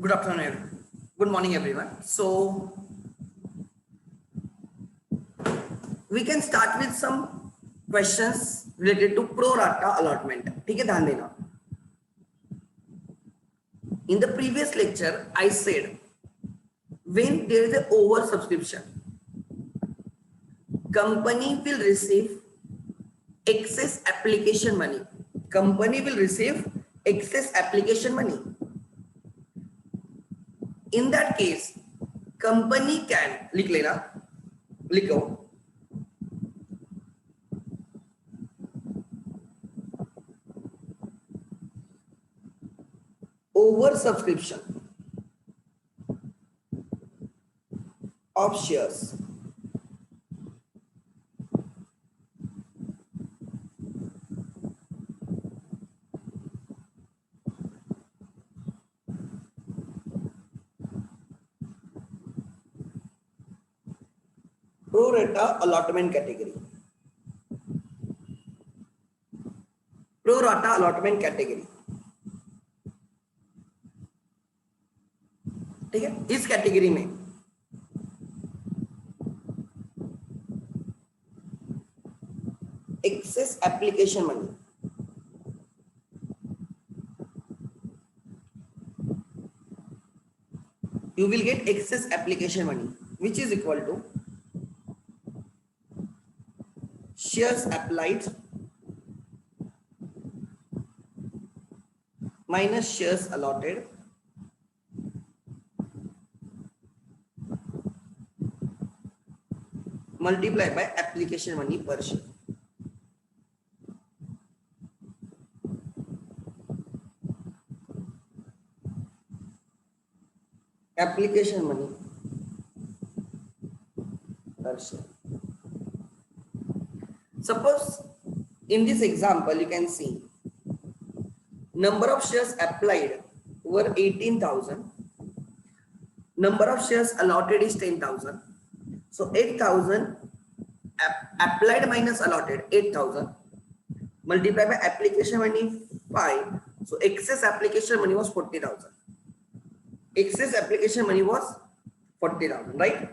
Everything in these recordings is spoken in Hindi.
Good afternoon, good morning, everyone. So we can start with some questions related to pro rata allotment. ठीक है, ध्यान देना. In the previous lecture, I said when there is a over subscription, company will receive excess application money. Company will receive excess application money. In that case, company can लिख लेना, लिखो over subscription of shares pro rata allotment category. Pro rata allotment category. ठीक है, इस कैटेगरी में excess application money you will get excess application money which is equal to shares applied minus shares allotted multiply by application money per share. Application money per share. Suppose in this example you can see number of shares applied were 18,000. Number of shares allotted is 10,000. So 8,000 applied minus allotted 8,000 multiplied by application money 5. So excess application money was 40,000. Excess application money was 40,000, right?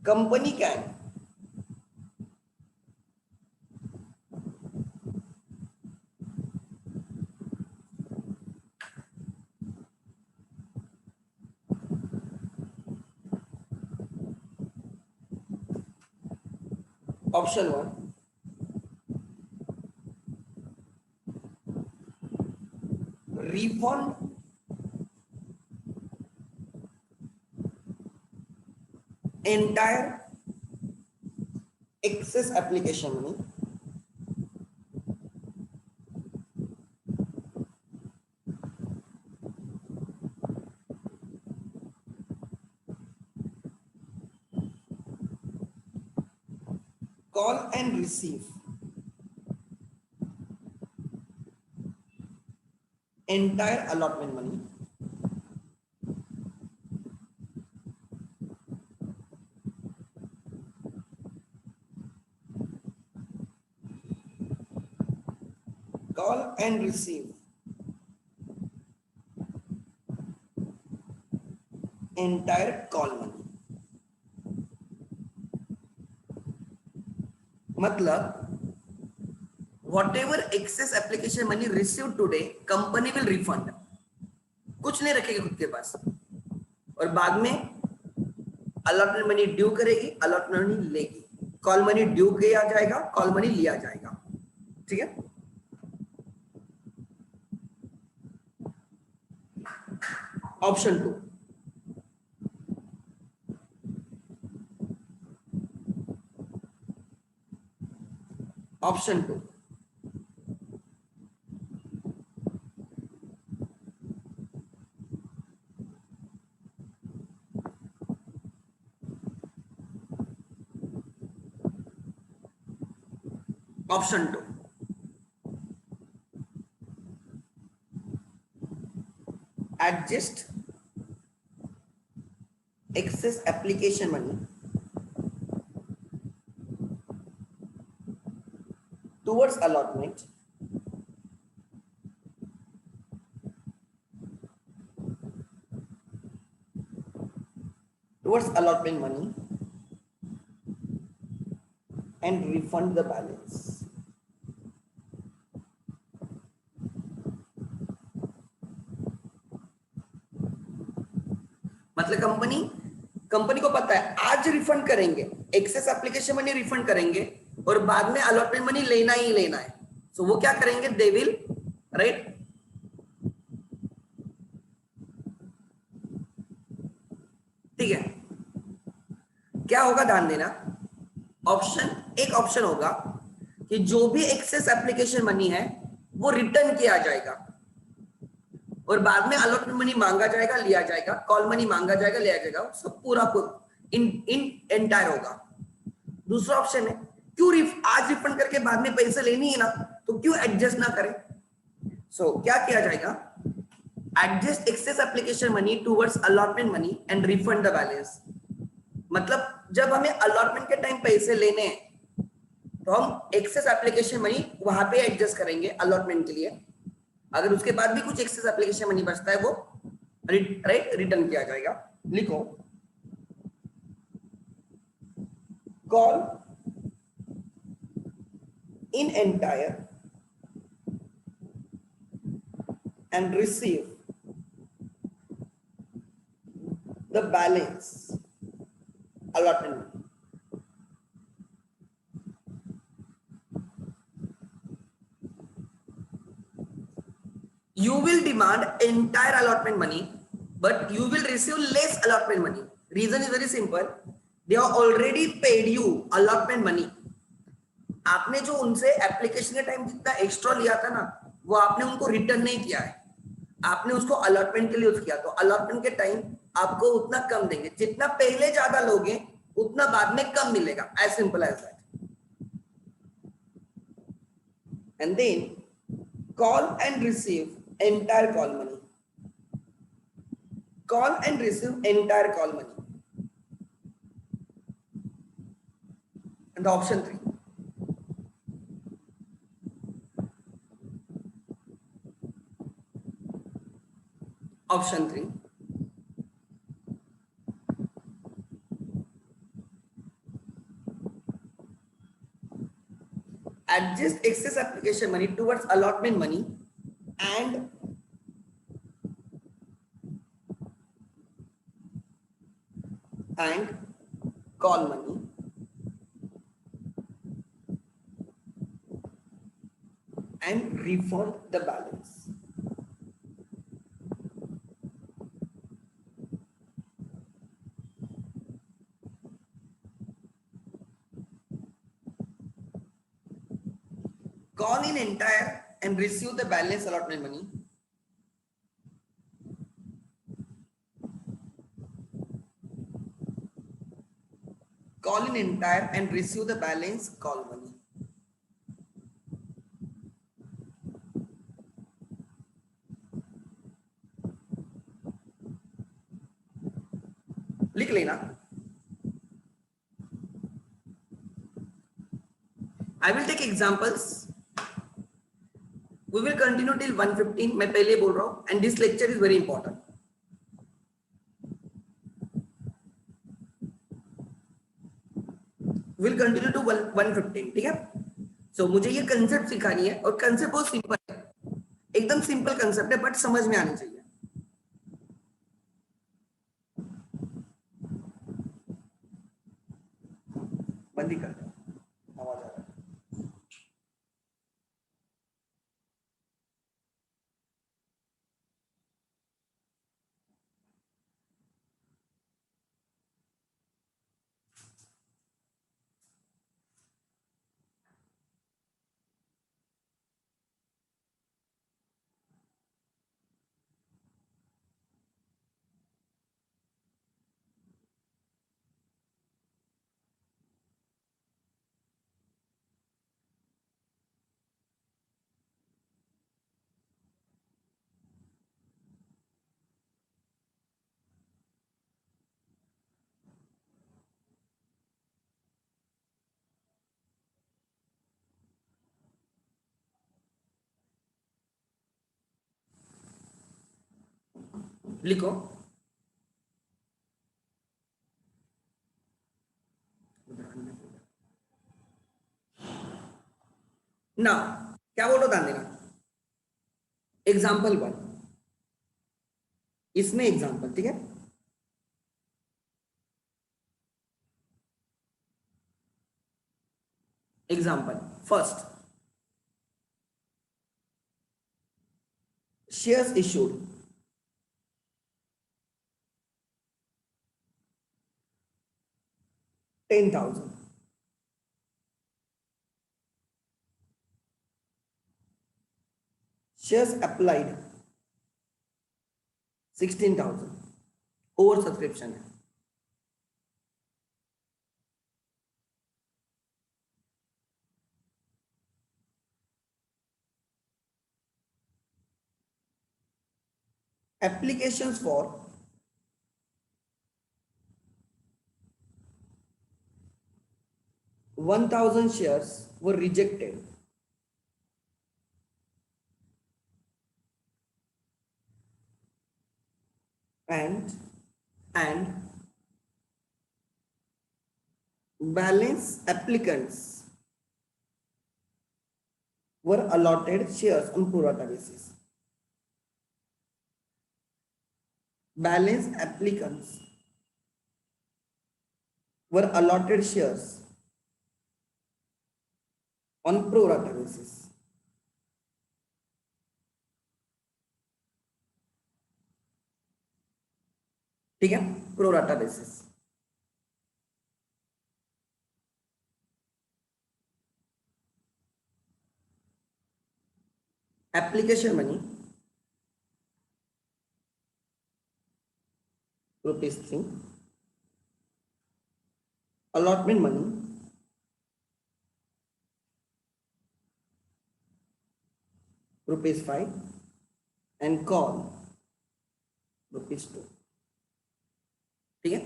Company can option 1 refund entire excess application money call and receive entire allotment money call and receive entire call money. मतलब whatever excess application money received today, company will refund. कुछ नहीं रखेगी खुद के पास और बाद में allotment money ड्यू करेगी, allotment money लेगी. कॉल मनी ड्यू किया जाएगा, कॉल मनी लिया जाएगा. ठीक है. Option 2 option 2 option 2 adjust excess application money towards allotment towards allotment money and refund the balance. मतलब कंपनी को पता है आज रिफंड करेंगे, एक्सेस एप्लीकेशन मनी रिफंड करेंगे और बाद में अलॉटमेंट मनी लेना ही लेना है. सो वो क्या करेंगे, दे विल राइट. ठीक है, क्या होगा ध्यान देना. एक ऑप्शन होगा कि जो भी एक्सेस एप्लीकेशन मनी है वो रिटर्न किया जाएगा और बाद में अलॉटमेंट मनी मांगा जाएगा, लिया जाएगा, कॉल मनी मांगा जाएगा, लिया जाएगा, सब पूरा इन एंटायर होगा. दूसरा ऑप्शन है क्यों आज रिफंड करके बाद में पैसे लेनी है ना, तो क्यों एडजस्ट ना करें. सो क्या किया जाएगा, adjust excess application money towards allotment money and refund the balance. मतलब जब हमें अलॉटमेंट के टाइम पैसे लेने हैं तो हम एक्सेस एप्लीकेशन मनी वहां पे एडजस्ट करेंगे अलॉटमेंट के लिए. अगर उसके बाद भी कुछ एक्सेस एप्लीकेशन मनी बचता है वो राइट रिटर्न किया जाएगा. लिखो, call in entire and receive the balance allotment. You will demand entire allotment money, but you will receive less allotment money. Reason is very simple. They have already paid you allotment money. आपने जो उनसे एप्लीकेशन के टाइम जितना एक्स्ट्रा लिया था ना, वो आपने उनको रिटर्न नहीं किया है, आपने उसको अलॉटमेंट के लिए यूज किया. तो अलॉटमेंट के टाइम आपको उतना कम देंगे, जितना पहले ज्यादा लोगे उतना बाद में कम मिलेगा. As simple as that. And then call and receive entire call money. Call and receive entire call money. And the option 3. Option 3. Adjust excess application money towards allotment money and call money and refund the balance. Call in entire and receive the balance allotment money. Call in entire and receive the balance call money. लिख लेना. I will take examples. We will continue till 1:15. मैं पहले बोल रहा हूँ, and this lecture is very important. We will continue to 1:15. ठीक है. So मुझे ये कंसेप्ट सिखानी है और कंसेप्ट बहुत सिंपल है, एकदम सिंपल कंसेप्ट है, बट समझ में आनी चाहिए. बंदी कर दो, आवाज आ रहा है. लिखो, ना क्या बोलो, ध्यान देना। एग्जाम्पल 1, इसमें एग्जाम्पल, ठीक है। Example first, shares issued 10,000, shares applied 16,000, over subscription है। Applications for 1,000 shares were rejected, and and balance applicants were allotted shares on pro rata basis. Balance applicants were allotted shares on pro rata basis. ठीक है, pro rata basis. Application money ₹3, allotment money ₹5, and call ₹2। ठीक है,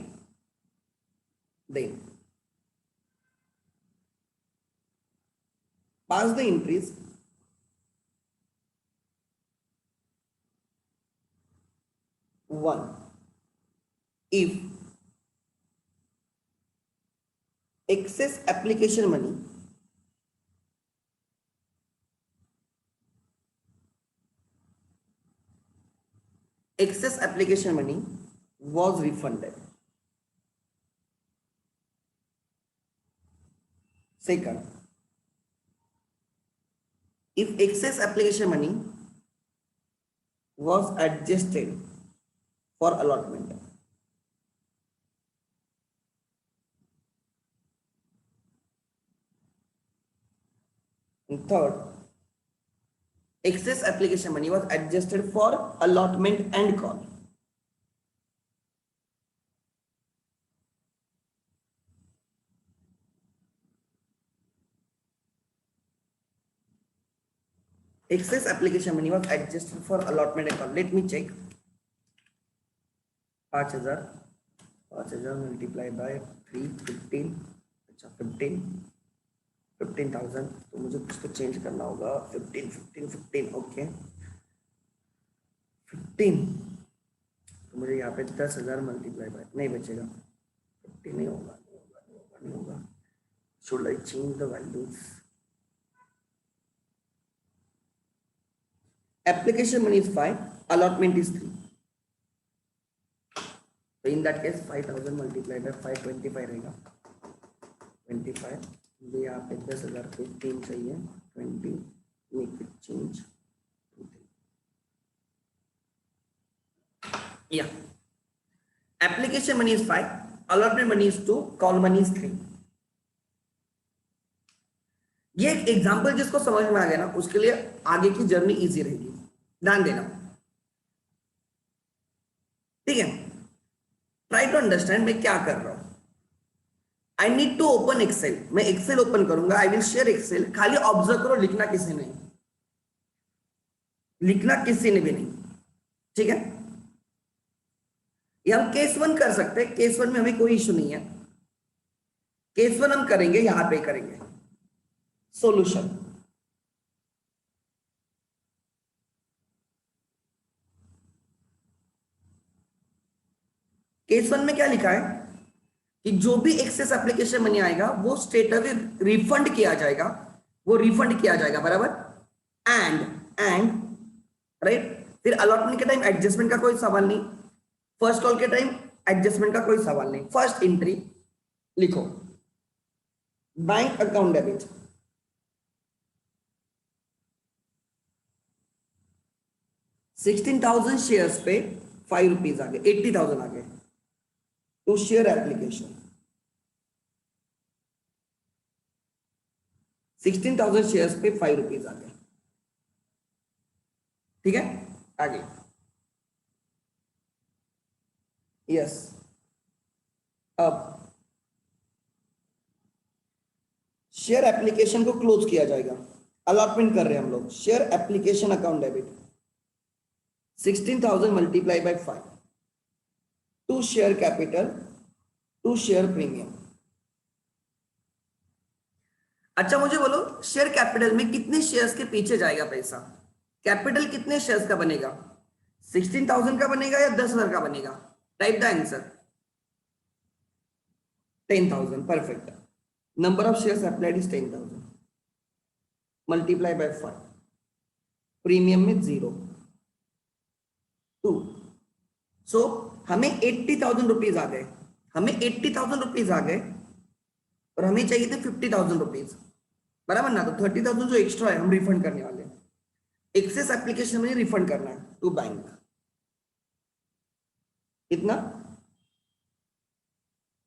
then pass the entries one, if excess application money was refunded. Second, if excess application money was adjusted for allotment. And third, excess application money was adjusted for allotment and call. Excess application money was adjusted for allotment and call. Let me check. 5,000 multiplied by 3, 15, अच्छा 15,000, तो मुझे कुछ तो चेंज करना होगा। 15, ओके 15, तो मुझे यहाँ पे 10,000 मल्टीप्लाई बाय, नहीं बचेगा 50, नहीं होगा। Should I change the values? Application money is 5, allotment is 3. So in that case 5,000 multiplied by 5, 25 रहेगा। 25, ये यहाँ पे 10,000 पे 3 चाहिए, 20, make it change। Yeah, application money is 5, allotment money is 2, call money is 3। ये एक एग्जाम्पल जिसको समझ में आ गया ना, उसके लिए आगे की जर्नी इजी रहेगी, ध्यान देना। ठीक है, ट्राई टू अंडरस्टैंड मैं क्या कर रहा हूं। I need to open Excel, मैं एक्सेल ओपन करूंगा, आई विल शेयर एक्सेल। खाली ऑब्जर्व करो, लिखना किसी ने भी नहीं, ठीक है। ये हम केस 1 कर सकते हैं, केस 1 में हमें कोई इश्यू नहीं है। केस 1 हम करेंगे, यहां पे करेंगे सॉल्यूशन। केस 1 में क्या लिखा है कि जो भी एक्सेस एप्लीकेशन मनी आएगा वो स्ट्रेट अवे रिफंड किया जाएगा वो रिफंड किया जाएगा, बराबर। एंड राइट, फिर अलॉटमेंट के टाइम एडजस्टमेंट का कोई सवाल नहीं, फर्स्ट कॉल के टाइम एडजस्टमेंट का कोई सवाल नहीं। फर्स्ट एंट्री लिखो, बैंक अकाउंट डेबिट, 16,000 शेयर्स पे 5 रुपीज आ गए, 80,000 आ गए। टू शेयर एप्लीकेशन, 16,000 शेयर्स पे 5 रुपीज आ गए, ठीक है। आगे यस, अब शेयर एप्लीकेशन को क्लोज किया जाएगा। अलॉटमेंट कर रहे हैं हम लोग, share application account debit 16,000 multiply by 5 to share capital to share premium. अच्छा मुझे बोलो, शेयर कैपिटल में कितने शेयर्स के पीछे जाएगा पैसा? कैपिटल कितने शेयर्स का बनेगा? 16,000 का बनेगा या 10,000 का बनेगा? Type the answer. 10,000, perfect. Number of shares applied is 10,000 multiply by 5, premium में 0 2। सो हमें 80,000 रुपीज आ गए, हमें 80,000 रुपीज आ गए और हमें चाहिए थे 50,000 रुपीज, बराबर ना। तो 30,000 जो एक्स्ट्रा है हम रिफंड करने वाले हैं। एक्सेस एप्लीकेशन में रिफंड करना है टू बैंक। कितना?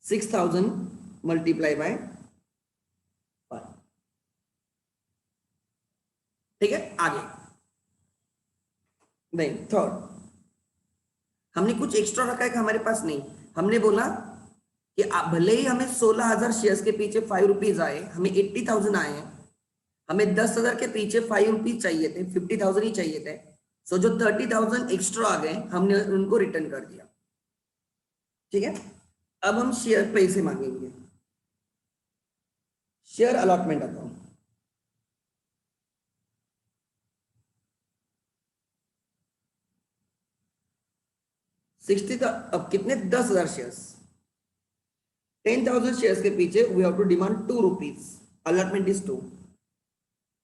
6,000 मल्टीप्लाई बाय 5, ठीक है। आगे नहीं, थर्ड, हमने कुछ एक्स्ट्रा रखा है कि हमारे पास नहीं। हमने बोला कि भले ही हमें 16,000 शेयर्स के पीछे 5 रुपीज आए, हमें 80,000 आए हैं, हमें 10,000 के पीछे 5 रुपीज चाहिए थे, 50,000 ही चाहिए थे। सो जो 30,000 एक्स्ट्रा आ गए हमने उनको रिटर्न कर दिया, ठीक है। अब हम शेयर पैसे मांगेंगे, शेयर अलॉटमेंट अकाउंट, अब कितने? 10,000 शेयर्स, 10,000 शेयर्स के पीछे we have to demand 2 rupees. Allotment is 2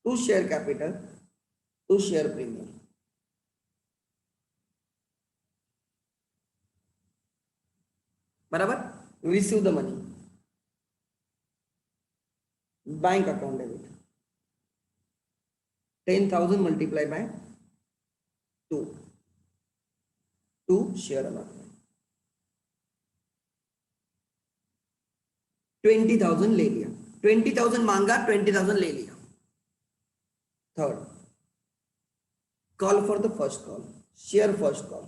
to share capital to share premium, बराबर। Receive the money, bank account debit 10,000 multiply by 2 to share allotment, 20,000 ले लिया, 20,000 मांगा, 20,000 ले लिया। Third, call for the first call, share first call,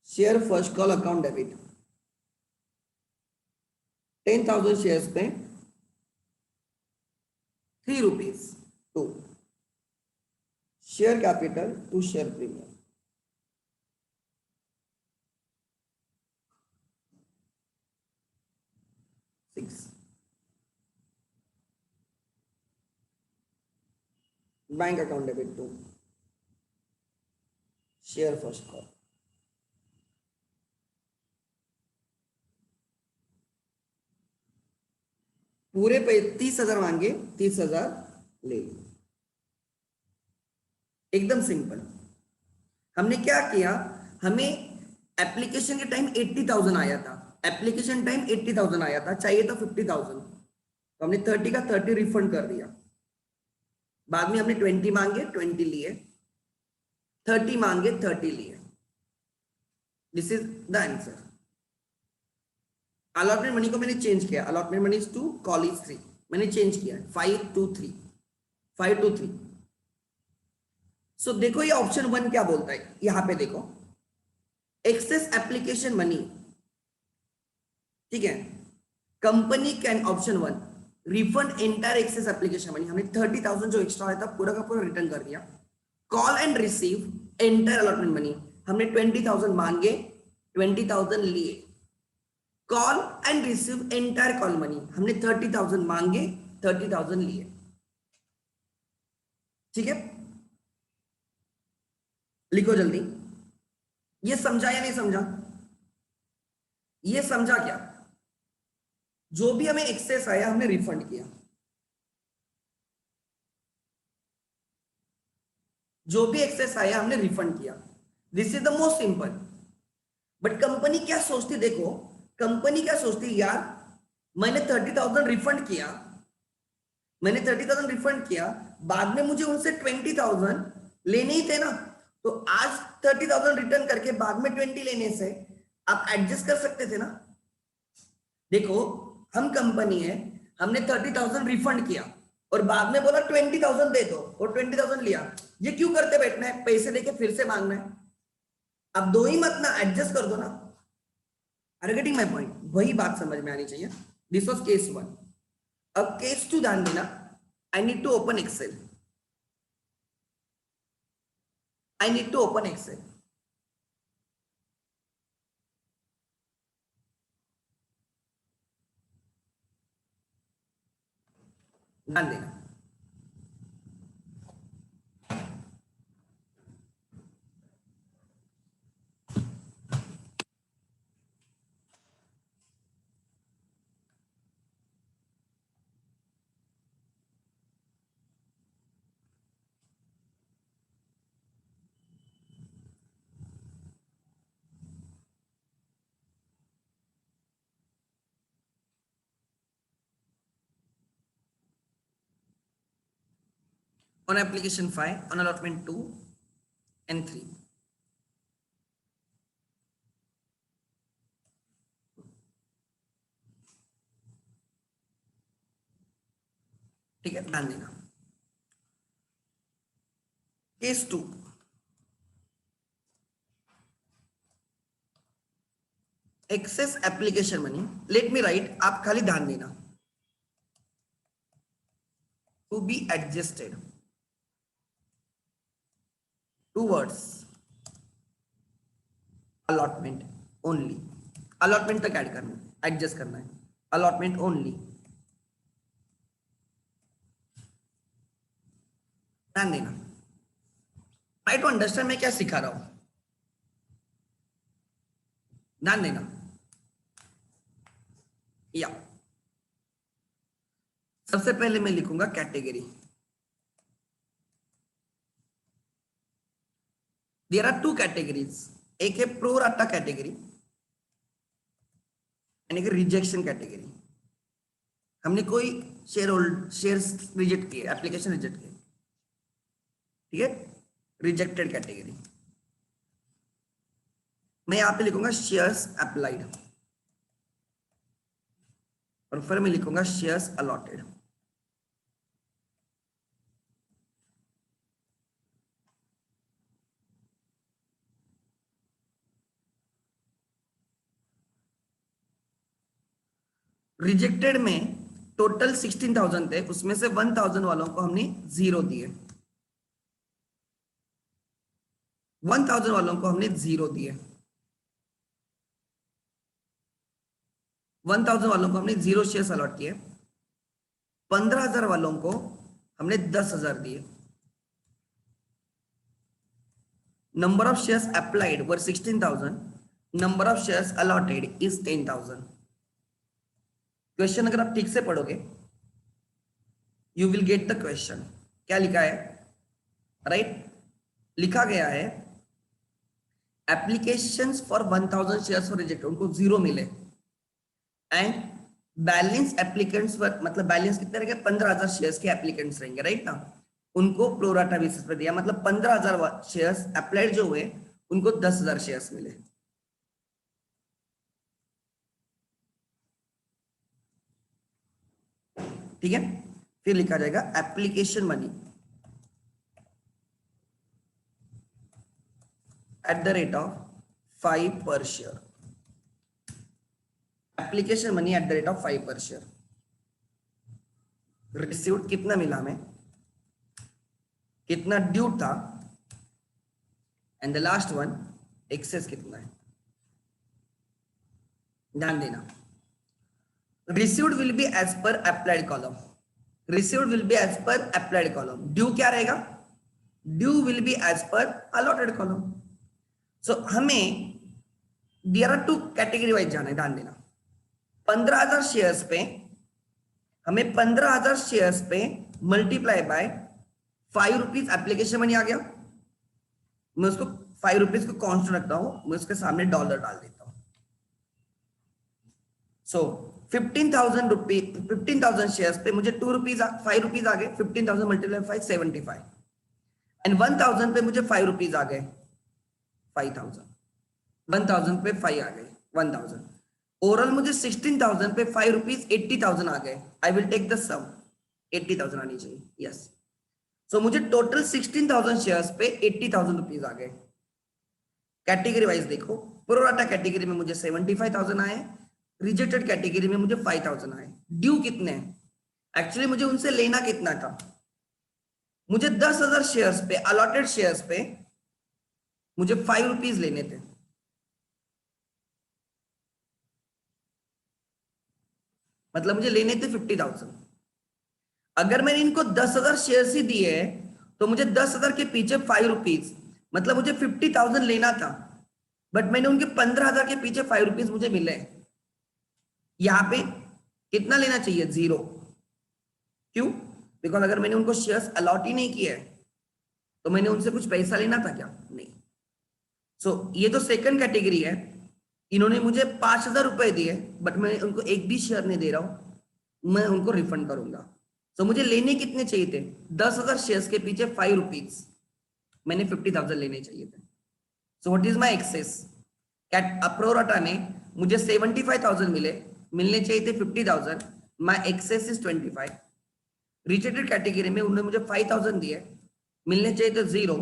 share first call account debit 10,000 shares पे 3 rupees to share capital to share premium, 6 bank account debit 2 share first call. पूरे पे 30,000 मांगे, 30,000 ले लिए, एकदम सिंपल। हमने क्या किया, हमें एप्लीकेशन के टाइम 80,000 आया था, एप्लीकेशन टाइम 80,000 आया था, चाहिए था 50,000, तो हमने 30 का 30 रिफंड कर दिया। बाद में हमने 20 मांगे, 20 लिए, 30 मांगे, 30 लिए। This is the answer. Allotment money को मैंने चेंज किया, allotment money is 2, call is 3, मैंने चेंज किया 5 to 3, 5 to 3। सो देखो ये ऑप्शन 1 क्या बोलता है, यहां पे देखो, एक्सेस एप्लीकेशन मनी, ठीक है। Company can, option 1, refund entire excess application money, हमने 30,000 जो एक्स्ट्रा आया था पूरा का पूरा रिटर्न कर दिया। Call and receive entire allotment money, हमने 20,000 मांगे, 20,000 लिए। Call and receive entire call money, हमने 30,000 मांगे, 30,000 लिए, ठीक है। लिखो जल्दी, ये समझा या नहीं समझा? ये समझा क्या? जो भी हमें एक्सेस आया हमने रिफंड किया, जो भी एक्सेस आया हमने रिफंड किया। This is the most simple. But company क्या सोचती, देखो कंपनी क्या सोचती, यार मैंने 30,000 रिफंड किया, मैंने 30,000 रिफंड किया, बाद में मुझे उनसे 20,000 लेने ही थे ना, तो आज 30,000 रिटर्न करके बाद में 20 लेने से आप एडजस्ट कर सकते थे ना। देखो हम कंपनी है, हमने 30,000 रिफंड किया और बाद में बोला 20,000 दे दो और 20,000 लिया, ये क्यों करते बैठना है, पैसे लेके फिर से मांगना है। अब दो ही मत ना, एडजस्ट कर दो ना। Are you getting my point? वही बात समझ में आनी चाहिए। This was case 1। अब केस 2 ध्यान देना। I need to open Excel, I need to open Excel. ध्यान देना, on application 5, on allotment 2 and 3, ठीक है, ध्यान देना। Case 2, excess application money, let me write, आप खाली ध्यान देना, to be adjusted towards allotment only. Allotment तक ऐड करना है, एडजस्ट करना है, अलॉटमेंट ओनली। ध्यान देना, ट्राई टू अंडरस्टैंड मैं क्या सिखा रहा हूं, ध्यान देना। या सबसे पहले मैं लिखूंगा कैटेगरी। देयर आर 2 कैटेगरीज, एक है प्रो राटा कैटेगरी एंड एक रिजेक्शन कैटेगरी। हमने कोई शेयर्स रिजेक्ट किए, एप्लीकेशन रिजेक्ट किए, ठीक है, रिजेक्टेड कैटेगरी। मैं यहां पे लिखूंगा शेयर्स अप्लाइड और फिर मैं लिखूंगा शेयर्स अलॉटेड। रिजेक्टेड में टोटल 16,000 थे, उसमें से 1,000 वालों को हमने 0 दिए, 1,000 वालों को हमने 0 दिए, 1,000 वालों को हमने 0 शेयर्स अलॉट किए। 15,000 वालों को हमने 10,000 दिए। Number of shares applied were 16,000, number of shares allotted is 10,000। Question अगर आप ठीक से पढ़ोगे you will get the question. क्या लिखा है, राइट लिखा गया है applications for 1,000 shares for rejected, उनको 0 मिले एंड बैलेंस एप्लीकेंट्स पर, मतलब बैलेंस कितने रहेंगे, 15,000 शेयर्स के एप्लीकेंट्स रहेंगे, राइट ना, उनको प्रोराटा बेसिस पर दिया, मतलब 15,000 शेयर्स अप्लाइड जो हुए उनको 10,000 शेयर्स मिले। ठीक है, फिर लिखा जाएगा application money at the rate of 5 पर share, application money at the rate of 5 पर शेयर। रिसीव्ड कितना मिला हमें, कितना ड्यू था, and the last one excess कितना है। ध्यान देना, received will be as per applied column, received will be as per applied column, due क्या रहेगा, due will be as per allotted column. So हमें देयर आर 2 कैटेगरी वाइज जाना है, ध्यान देना। 15,000 शेयर्स पे हमें 15,000 शेयर्स पे multiply by 5 rupees application money आ गया, मैं उसको 5 रुपीज को कांस्टेंट रखता हूं, मैं उसके सामने डॉलर डाल देता हूं। सो 15,000 शेयर्स पे मुझे 2 रुपीज 5 रुपीज आ गए, 15,000 मल्टीप्लाई 5 75, एंड 1,000 पे मुझे 5 रुपीज आ गए 5,000, 1,000 पे 5 आ गए 1,000, ओवरऑल मुझे 16,000 पे 5 रुपीज 80,000 आ गए। आई विल टेक द सम, 80,000 आनी चाहिए, यस। सो मुझे टोटल 16,000 शेयर्स पे 80,000 रुपीज आ गए। कैटेगरी वाइज देखो, प्रोराटा कैटेगरी में मुझे 75,000 आए, रिजेक्टेड कैटेगरी में मुझे 5,000 आए। ड्यू कितने हैं? एक्चुअली मुझे उनसे लेना कितना था, मुझे 10,000 शेयर्स पे, अलॉटेड शेयर्स पे मुझे 5 रुपीज लेने थे। मतलब मुझे लेने थे 50,000। अगर मैंने इनको 10,000 शेयर्स ही दिए तो मुझे 10,000 के पीछे 5 रुपीज, मतलब मुझे 50,000 लेना था, बट मैंने उनके 15,000 के पीछे 5 रुपीज मुझे मिले। यहां पे कितना लेना चाहिए? 0। क्यों? बिकॉज अगर मैंने उनको शेयर्स अलॉट ही नहीं किए तो मैंने उनसे कुछ पैसा लेना था क्या? नहीं। सो ये तो सेकंड कैटेगरी है, इन्होंने मुझे 5,000 रुपए दिए बट मैं उनको एक भी शेयर नहीं दे रहा हूं, मैं उनको रिफंड करूंगा। सो मुझे लेने कितने चाहिए थे? 10,000 शेयर्स के पीछे 5 रुपीज, मैंने 50,000 लेने चाहिए थे। So what is my excess? Pro rata में मुझे 75,000 मिलने चाहिए थे 50,000, my excess is 25। Rejected category में उन्होंने मुझे 5,000 दिए, मिलने चाहिए थे 0।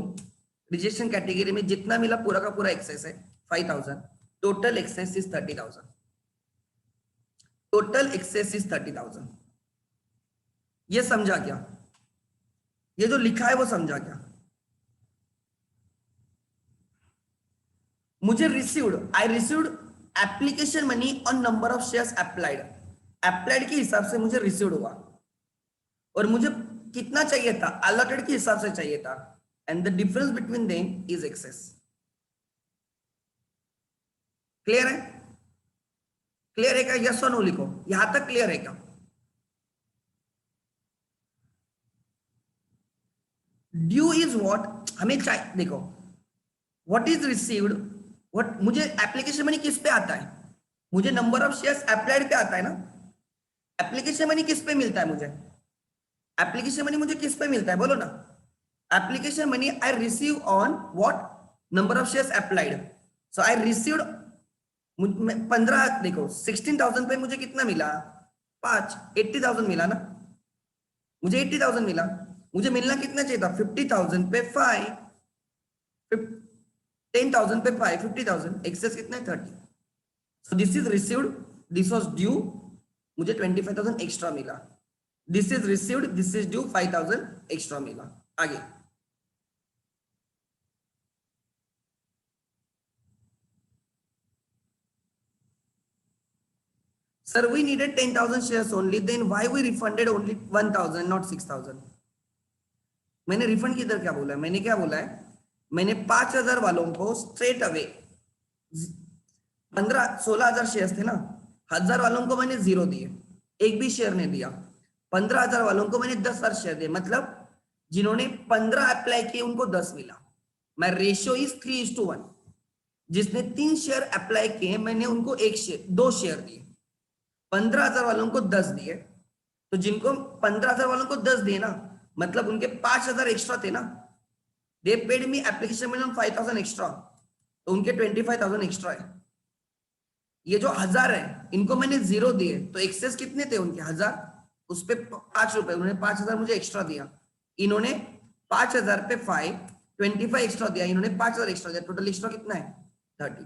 रिजेक्शन कैटेगरी में जितना मिला पूरा का पूरा एक्सेस है 5,000, total excess is 30,000। Total excess is 30,000। ये समझा क्या? ये जो लिखा है वो समझा क्या? मुझे I received application money on number of shares applied, applied के हिसाब से मुझे रिसीव्ड हुआ, और मुझे कितना चाहिए था? अलॉटेड के हिसाब से चाहिए था, and the difference between them is excess. Clear है? क्लियर है क्या? यस और नो लिखो, यहां तक क्लियर है क्या? ड्यू इज व्हाट, हमें चाहिए, देखो व्हाट इज रिसीव्ड, व्हाट मुझे एप्लीकेशन मनी किस पे आता है? मुझे नंबर ऑफ शेयर्स अप्लाइड पे आता है ना। एप्लीकेशन मनी किस पे मिलता है मुझे? एप्लीकेशन मनी मुझे किस पे मिलता है बोलो ना? Application money I receive on what? Number of shares applied. So I received 15, देखो 16,000 पे मुझे कितना मिला? 5, 80,000 मिला ना। मुझे 80,000 मिला, मुझे मिलना कितना चाहिए था? 50,000 पे 5, 10,000 पे 5, 50,000, एक्सेस कितना है? 30। So this is received, this was due, मुझे 25,000 एक्स्ट्रा मिला। This is received, this is due, 5,000 extra मिला। आगे sir, we needed 10,000 shares only, then why we refunded only 1,000 not 6,000? मैंने रिफंड किधर क्या बोला है? मैंने क्या बोला है? मैंने 5,000 वालों को स्ट्रेट अवे, 16,000 शेयर्स थे ना, 1,000 वालों को मैंने 0 दिए, एक भी शेयर नहीं दिया। 15,000 वालों को मैंने 10,000 शेयर दिए, मतलब जिन्होंने 15 अप्लाई किए उनको 10 मिला। My ratio is 3:1। जिसने 3 शेयर अप्लाई किए मैंने उनको 2 शेयर दिए। 15,000 वालों को 10 दिए, तो जिनको 15,000 वालों को 10 दिए ना, मतलब उनके 5,000 एक्स्ट्रा थे ना, दे पेड मी एप्लीकेशन में 5,000 एक्स्ट्रा, तो उनके 25,000 एक्स्ट्रा है। ये जो 1,000 है इनको मैंने 0 दिए, तो एक्सेस कितने थे उनके? 1,000, उस पे 5 रुपए, उन्होंने 5,000 मुझे एक्स्ट्रा दिया। इन्होंने 5,000 पे 5, 25 एक्स्ट्रा दिया, इन्होंने 5,000 एक्स्ट्रा दिया, टोटल एक्स्ट्रा कितना है? 30।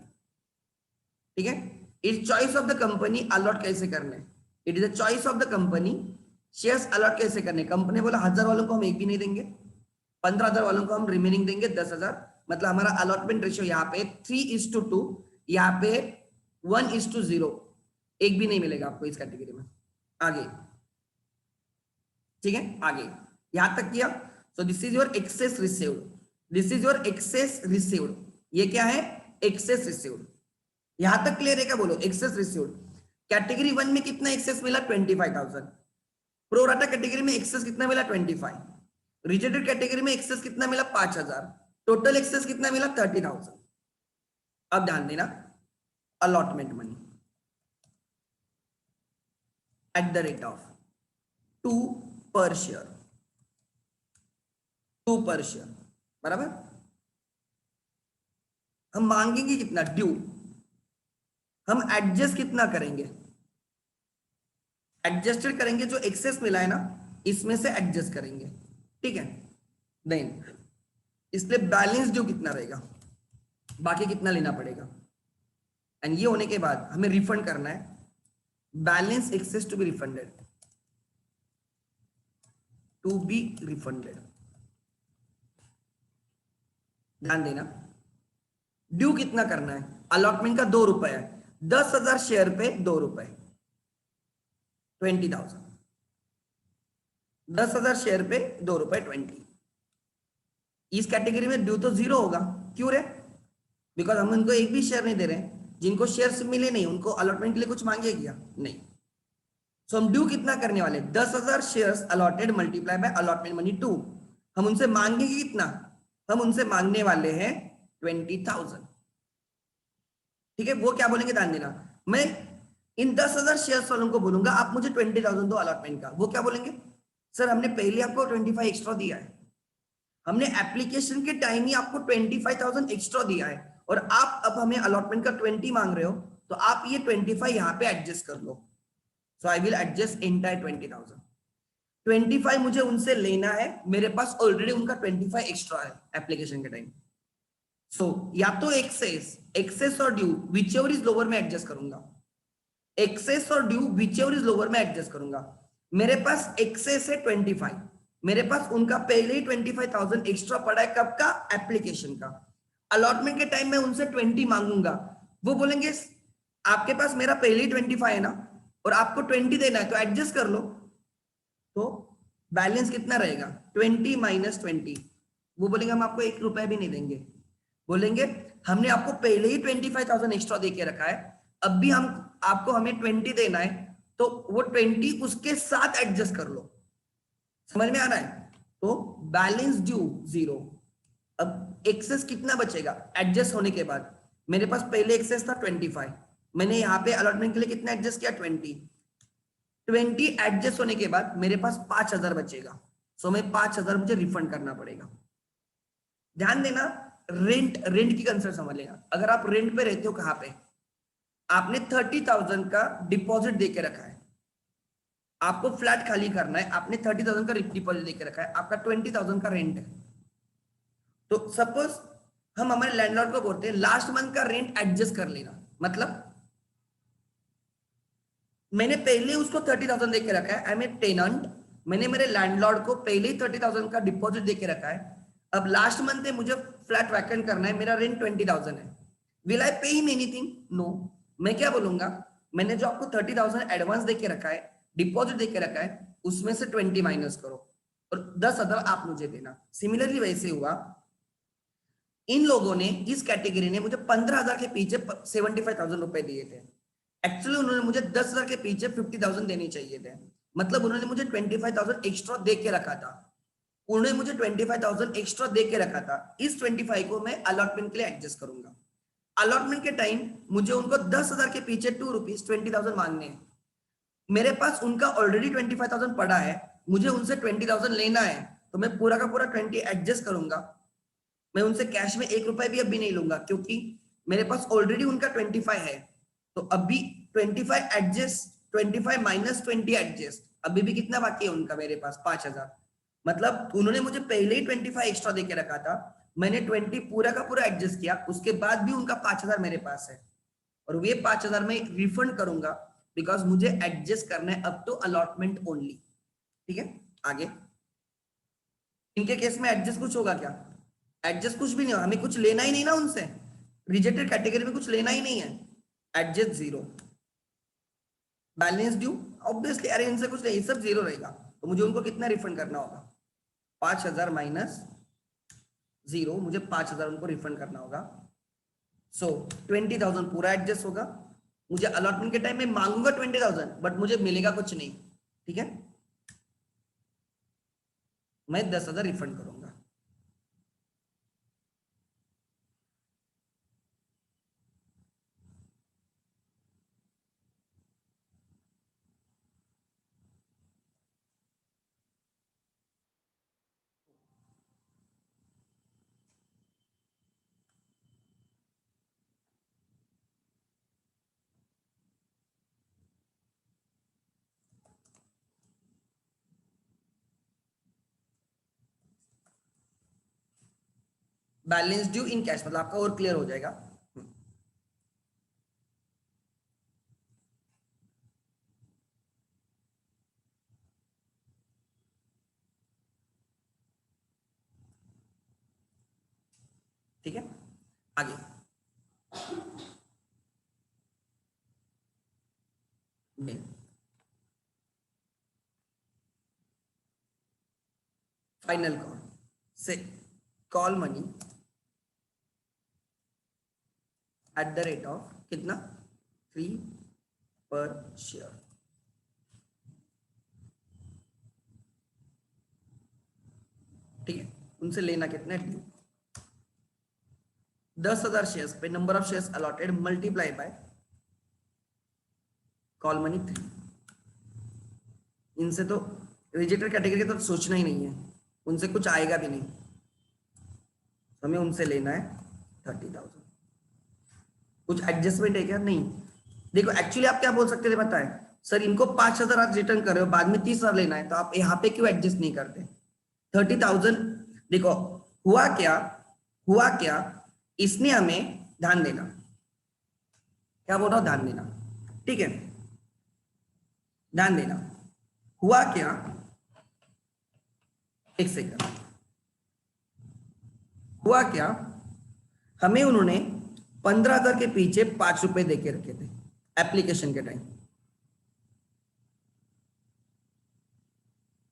ठीक है? Is choice of the company allot कैसे करने, it is a choice of the company. Shares allot कैसे करने? कंपनी बोला 1,000 वालों को हम एक भी नहीं देंगे, 15,000 वालों को हम रिमेनिंग देंगे 10,000, मतलब हमारा अलॉटमेंट रेशियो यहाँ पे 3:2, यहाँ पे 1:0, एक भी नहीं मिलेगा आपको इस कैटेगरी में। आगे, ठीक है, आगे यहां तक किया। So this is your excess received, this is your excess received, ये क्या है? Excess received. यहां तक क्लियर है क्या? बोलो, एक्सेस रिसीव्ड। कैटेगरी 1 में कितना एक्सेस मिला? 25,000। प्रोराटा कैटेगरी में एक्सेस कितना मिला? 25। रिजेक्टेड कैटेगरी में एक्सेस कितना मिला? 5,000। टोटल एक्सेस कितना मिला 30,000। अब ध्यान देना, allotment money at the rate of 2 पर शेयर, 2 पर शेयर, बराबर। हम मांगेंगे कितना, ड्यू। हम एडजस्ट कितना करेंगे, एडजस्टेड करेंगे, जो एक्सेस मिला है ना इसमें से एडजस्ट करेंगे, ठीक है। देन इसलिए बैलेंस ड्यू कितना रहेगा, बाकी कितना लेना पड़ेगा, एंड ये होने के बाद हमें रिफंड करना है, balance excess to be refunded, to be refunded. ध्यान देना, ड्यू कितना करना है, अलॉटमेंट का 2 रुपए है, 10,000 शेयर पे 2 रुपए, 20,000, 10,000 शेयर पे 2 रुपए 20। इस कैटेगरी में ड्यू तो 0 होगा, क्यों रे, बिकॉज हम उनको एक भी शेयर नहीं दे रहे हैं, जिनको शेयर्स मिले नहीं उनको अलॉटमेंट के लिए कुछ मांगे क्या, नहीं। सो हम ड्यू कितना करने वाले, 10,000 shares allotted multiply by allotment money 2। हम उनसे मांगेंगे कितना, हम उनसे मांगने वाले हैं 20,000, ठीक है। वो क्या बोलेंगे, ध्यान देना, मैं इन 10,000 शेयर्स वालों को बोलूंगा आप मुझे 20,000 दो अलॉटमेंट का। वो क्या बोलेंगे, सर हमने पहले आपको 25 एक्स्ट्रा दिया है, हमने एप्लीकेशन के टाइम ही आपको 25,000 एक्स्ट्रा दिया है, और आप अब हमें अलॉटमेंट का 20 मांग रहे हो, तो आप ये 25 यहाँ पे एडजस्ट कर लो। सो आई विल एडजस्ट एंटायर 20,000। 25 मुझे उनसे लेना है, मेरे पास ऑलरेडी उनका 25 एक्स्ट्रा है एप्लीकेशन के टाइम। सो या तो एक्सेस और due which ever is lower में एडजस्ट करूंगा, एक्सेस और due which ever is lower में एडजस्ट करूंगा। मेरे पास एक्सेस है 25, मेरे पास उनका पहले ही 25,000 एक्स्ट्रा पड़ा है, कब का, एप्लीकेशन का। अलॉटमेंट के टाइम में उनसे 20 मांगूंगा, वो बोलेंगे आपके पास मेरा पहले ही 25 है ना, और आपको 20 देना है तो एडजस्ट कर लो। तो बैलेंस कितना रहेगा, 20 माइनस 20। वो बोलेंगे हम आपको 1 रुपया भी नहीं देंगे, बोलेंगे हमने आपको पहले ही 25,000 एक्स्ट्रा दे के रखा है, अब भी हम आपको हमें 20 देना है, तो वो 20 उसके साथ एडजस्ट कर लो। समझ में आ रहा है, तो बैलेंस ड्यू 0। अब एक्सेस कितना बचेगा एडजस्ट होने के बाद, मेरे पास पहले एक्सेस था 25, मैंने यहाँ पे अलॉटमेंट के लिए कितना एडजस्ट किया 20 एडजस्ट होने के बाद मेरे पास 5,000 बचेगा। सो मैं 5,000 मुझे रिफंड करना पड़ेगा। ध्यान देना, रेंट की कंसेप्ट समझ लेना। अगर आप रेंट पे रहते हो, कहां पे, आपने 30,000 का डिपॉजिट देके रखा है, आपको फ्लैट खाली करना है, आपने 30,000 का डिपॉजिट देके रखा है, आपका 20,000 का रेंट है। तो सपोज हम हमारे लैंडलॉर्ड को बोलते हैं लास्ट मंथ का रेंट एडजस्ट कर लेना, मतलब मैंने पहले उसको 30,000 देके रखा है, आई एम ए टेनेंट, मैंने मेरे लैंडलॉर्ड को पहले ही 30,000 का डिपॉजिट देके रखा है, अब लास्ट मंथ है मुझे फ्लैट वैकेंट करना है, मेरा रेंट 20,000 है, will I pay him anything, no. मैं क्या बोलूंगा, मैंने जो आपको 30,000 एडवांस देके रखा है, डिपॉजिट देके रखा है, उसमें से 20 माइनस करो और 10,000 आप मुझे देना। सिमिलरली वैसे हुआ, इन लोगों ने, इस कैटेगरी ने मुझे 15,000 के पीछे 75,000 रुपए दिए थे, एक्चुअली उन्होंने मुझे 10,000 के पीछे 50,000 देने चाहिए थे, मतलब उन्होंने मुझे 25,000 एक्स्ट्रा दे के रखा था, उन्होंने मुझे 25,000 एक्स्ट्रा दे के रखा था। इस 25 को मैं अलॉटमेंट के लिए एडजस्ट करूंगा। अलॉटमेंट के टाइम मुझे उनको 10,000 के पीछे 2 रुपीज 20,000 मांगने हैं, मेरे पास उनका ऑलरेडी 25,000 पड़ा है, मुझे उनसे 20,000 लेना है, तो मैं पूरा का पूरा 20 एडजस्ट करूंगा। मैं उनसे कैश में 1 रुपया भी अभी नहीं लूंगा, क्योंकि मेरे पास ऑलरेडी उनका 25 है, तो अभी 25 एडजस्ट, 25 माइनस 20 एडजस्ट, अभी भी कितना बाकी है उनका मेरे पास 5,000, मतलब उन्होंने मुझे पहले ही 25 एक्स्ट्रा देके रखा था, मैंने 20 पूरा का पूरा एडजस्ट किया, उसके बाद भी उनका 5,000 मेरे पास है, और वे 5,000 में रिफंड करूंगा, बिकॉज मुझे एडजस्ट करना है अप टू अलॉटमेंट ओनली। ठीक है, आगे इनके केस में एडजस्ट कुछ होगा क्या, एडजस्ट कुछ भी नहीं होगा, हमें कुछ लेना ही नहीं ना उनसे, रिजेक्टेड कैटेगरी में कुछ लेना ही नहीं है, एडजस्ट 0। बैलेंस ड्यू ऑब्वियसली, अरे इनसे कुछ नहीं, सब 0 रहेगा, तो मुझे उनको कितना रिफंड करना होगा, 5,000 माइनस 0, मुझे 5,000 उनको रिफंड करना होगा। सो 20,000 पूरा एडजस्ट होगा, मुझे अलॉटमेंट के टाइम में मांगूंगा 20,000, बट मुझे मिलेगा कुछ नहीं, ठीक है, मैं 10,000 रिफंड करूंगा। बैलेंस ड्यू इन कैश, मतलब आपका और क्लियर हो जाएगा। ठीक है, आगे। फाइनल कॉल से call money at the rate of कितना 3 पर शेयर। ठीक है, उनसे लेना कितना है ड्यू। 10,000 शेयर्स पे number of shares allotted multiply by call money 3। इनसे तो रिजेक्टेड कैटेगरी का तो सोचना ही नहीं है, उनसे कुछ आएगा भी नहीं, हमें उनसे लेना है 30,000। कुछ एडजस्टमेंट है क्या? नहीं। देखो एक्चुअली आप क्या बोल सकते थे बताएं, सर इनको 5,000 आप रिटर्न कर रहे हो, बाद में 30,000 लेना है, तो आप यहाँ पे क्यों एडजस्ट नहीं करते? 30,000। देखो हुआ क्या, इसने हमें ध्यान देना, क्या बोल रहा हूं, ध्यान देना। ठीक है, ध्यान देना। हुआ क्या, एक सेकंड। हुआ क्या, हमें उन्होंने 15,000 के पीछे 5 रुपए देके रखे थे एप्लीकेशन के टाइम।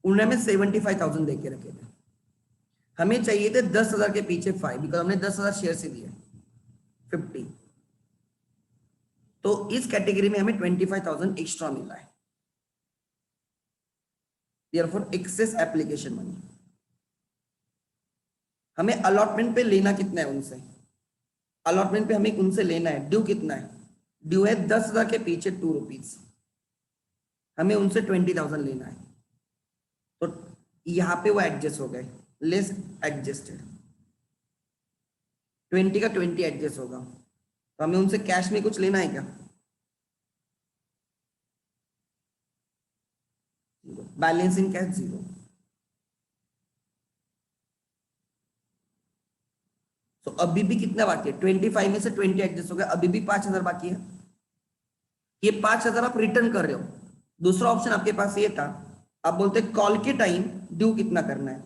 उन्होंने हमें 75,000 देके रखे थे, हमें चाहिए थे 10,000 के पीछे 5, बिकॉज हमने 10,000 शेयर से दिए 50। तो इस कैटेगरी में हमें 25,000 एक्स्ट्रा मिला है, देयरफॉर एक्सेस एप्लीकेशन मनी। हमें अलॉटमेंट पे लेना कितना है उनसे, अलॉटमेंट पे हमें उनसे लेना है, ड्यू कितना है, ड्यू है 10,000 के पीछे 2 रुपीज, हमें उनसे 20,000 लेना है। तो यहां पे वो एडजस्ट हो गए, लेस एडजस्टेड, 20 का 20 एडजस्ट होगा। तो हमें उनसे कैश में कुछ लेना है क्या? Balance in cash 0। तो अभी भी कितना बाकी है, 25 में से 20 एडजस्ट हो गया, अभी भी 5,000 बाकी है। ये 5,000 आप रिटर्न कर रहे हो। दूसरा ऑप्शन आपके पास ये था, आप बोलते कॉल के टाइम ड्यू कितना करना है,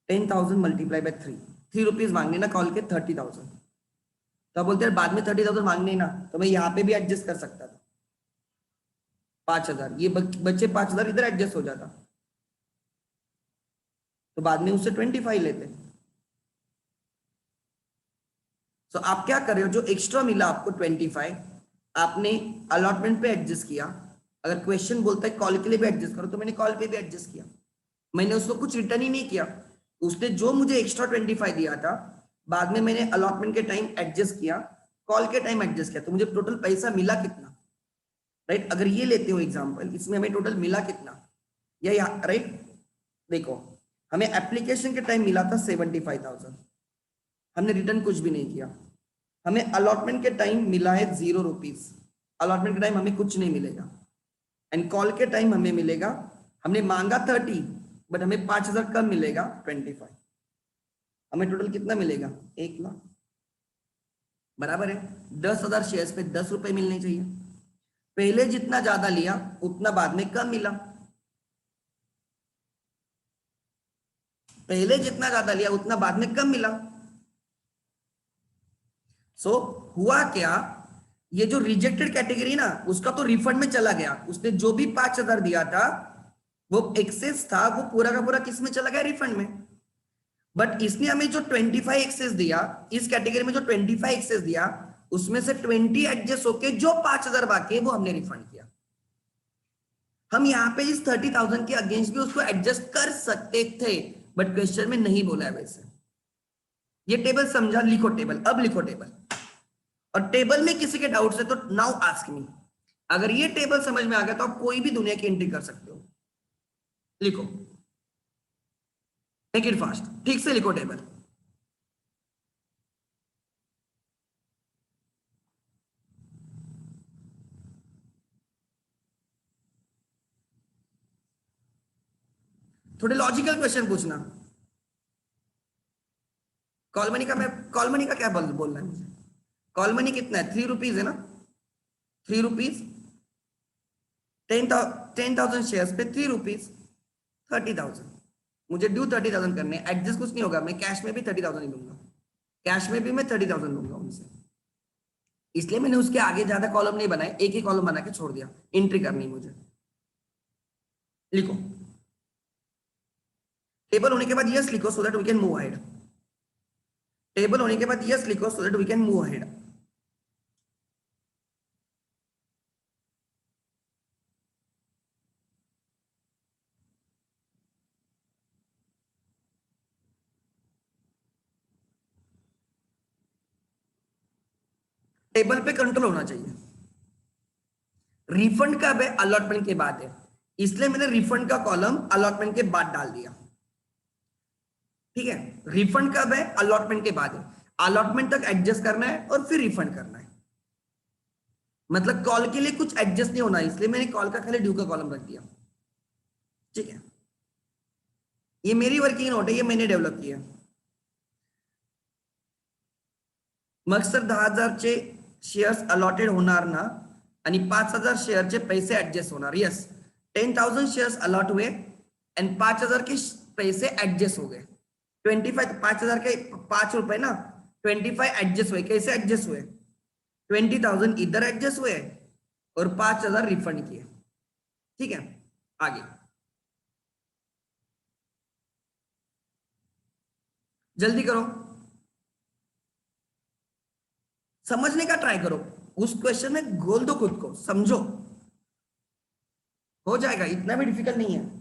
10,000 मल्टीप्लाई बाय 3 रुपीज मांगने ना कॉल के 30,000। तो आप बोलते हैं बाद में 30,000 मांगने ना, तो मैं यहाँ पे भी एडजस्ट कर सकता था, 5,000 ये बच्चे 5,000 इधर एडजस्ट हो जाता, तो बाद में उससे 25 लेते। तो आप क्या कर रहे हो, जो एक्स्ट्रा मिला आपको 25, आपने अलॉटमेंट पे एडजस्ट किया। अगर क्वेश्चन बोलता है कॉल के लिए भी एडजस्ट करो, तो मैंने कॉल पे भी एडजस्ट किया, मैंने उसको कुछ रिटर्न ही नहीं किया। उसने जो मुझे एक्स्ट्रा 25 दिया था, बाद में मैंने अलॉटमेंट के टाइम एडजस्ट किया, कॉल के टाइम एडजस्ट किया, तो मुझे टोटल पैसा मिला कितना, राइट? अगर ये लेते हो एग्जाम्पल, इसमें हमें टोटल मिला कितना, या राइट, देखो हमें एप्लीकेशन के टाइम मिला था 75,000, हमने रिटर्न कुछ भी नहीं किया। हमें अलॉटमेंट के टाइम मिला है 0 रुपीज, अलॉटमेंट के टाइम हमें कुछ नहीं मिलेगा। एंड कॉल के टाइम हमें मिलेगा, हमने मांगा 30, बट हमें 5,000 कम मिलेगा 25, हमें टोटल कितना मिलेगा 1,00,000, बराबर है। 10,000 शेयर्स पे 10 रुपए मिलने चाहिए, पहले जितना ज्यादा लिया उतना बाद में कम मिला, पहले जितना ज्यादा लिया उतना बाद में कम मिला। सो हुआ क्या, ये जो रिजेक्टेड कैटेगरी ना, उसका तो रिफंड में चला गया, उसने जो भी 5,000 दिया था वो एक्सेस था, वो पूरा का पूरा किस में चला गया, रिफंड में। बट इसने हमें जो 25 एक्सेस दिया, इस कैटेगरी में जो 25 एक्सेस दिया, उसमें से 20 एडजस्ट होके जो 5,000 बाकी है वो हमने रिफंड किया। हम यहाँ पे इस 30,000 के अगेंस्ट भी उसको एडजस्ट कर सकते थे, बट क्वेश्चन में नहीं बोला है वैसे। ये टेबल समझा, लिखो टेबल, अब लिखो टेबल। और टेबल में किसी के डाउट है तो नाउ आस्क मी। अगर ये टेबल समझ में आ गया तो आप कोई भी दुनिया की एंट्री कर सकते हो। लिखो, मेक इट फास्ट, ठीक से लिखो टेबल। थोड़े लॉजिकल क्वेश्चन पूछना। कॉल मनी का मैं कॉल मनी का क्या बोलना है मुझे? कॉल मनी कितना है? 3 रुपीज है ना, 3 रुपीज। 10,000 शेयर पे 3 रुपीज, 30,000। मुझे ड्यू 30,000 करने, एडजस्ट कुछ नहीं होगा, मैं कैश में भी 30,000 ही लूंगा, कैश में भी मैं 30,000 लूंगा उनसे। इसलिए मैंने उसके आगे ज्यादा कॉलम नहीं बनाए, एक ही कॉलम बना के छोड़ दिया, एंट्री करनी मुझे। लिखो, टेबल होने के बाद यस लिखो so that we can move ahead. Table होने के बाद यस लिखो so that we can move ahead. Table पे कंट्रोल होना चाहिए। रिफंड कब है? अलॉटमेंट के बाद है, इसलिए मैंने रिफंड का कॉलम अलॉटमेंट के बाद डाल दिया। ठीक है, रिफंड कब है? अलॉटमेंट के बाद है। अलॉटमेंट तक एडजस्ट करना है और फिर रिफंड करना है, मतलब कॉल के लिए कुछ एडजस्ट नहीं होना, इसलिए मैंने कॉल का खाली ड्यू का कॉलम रख दिया। ठीक है, ये मेरी वर्किंग नोट है, ये मैंने डेव्हलप किया। मग सर 10,000चे शेअर्स अलॉटेड होणार ना, आणि 5,000 शेअरचे पैसे ऍडजस्ट होणार। यस, 10,000 शेयर्स अलॉट हुए एंड 5,000 के पैसे एडजस्ट हो गए। 25, 5,000 के 5 रुपए ना, 25 एडजस्ट हुए। कैसे एडजस्ट हुए? 20,000 इधर एडजस्ट हुए और 5,000 रिफंड किए। ठीक है, आगे जल्दी करो, समझने का ट्राई करो, उस क्वेश्चन में गोल दो, खुद को समझो, हो जाएगा, इतना भी डिफिकल्ट नहीं है।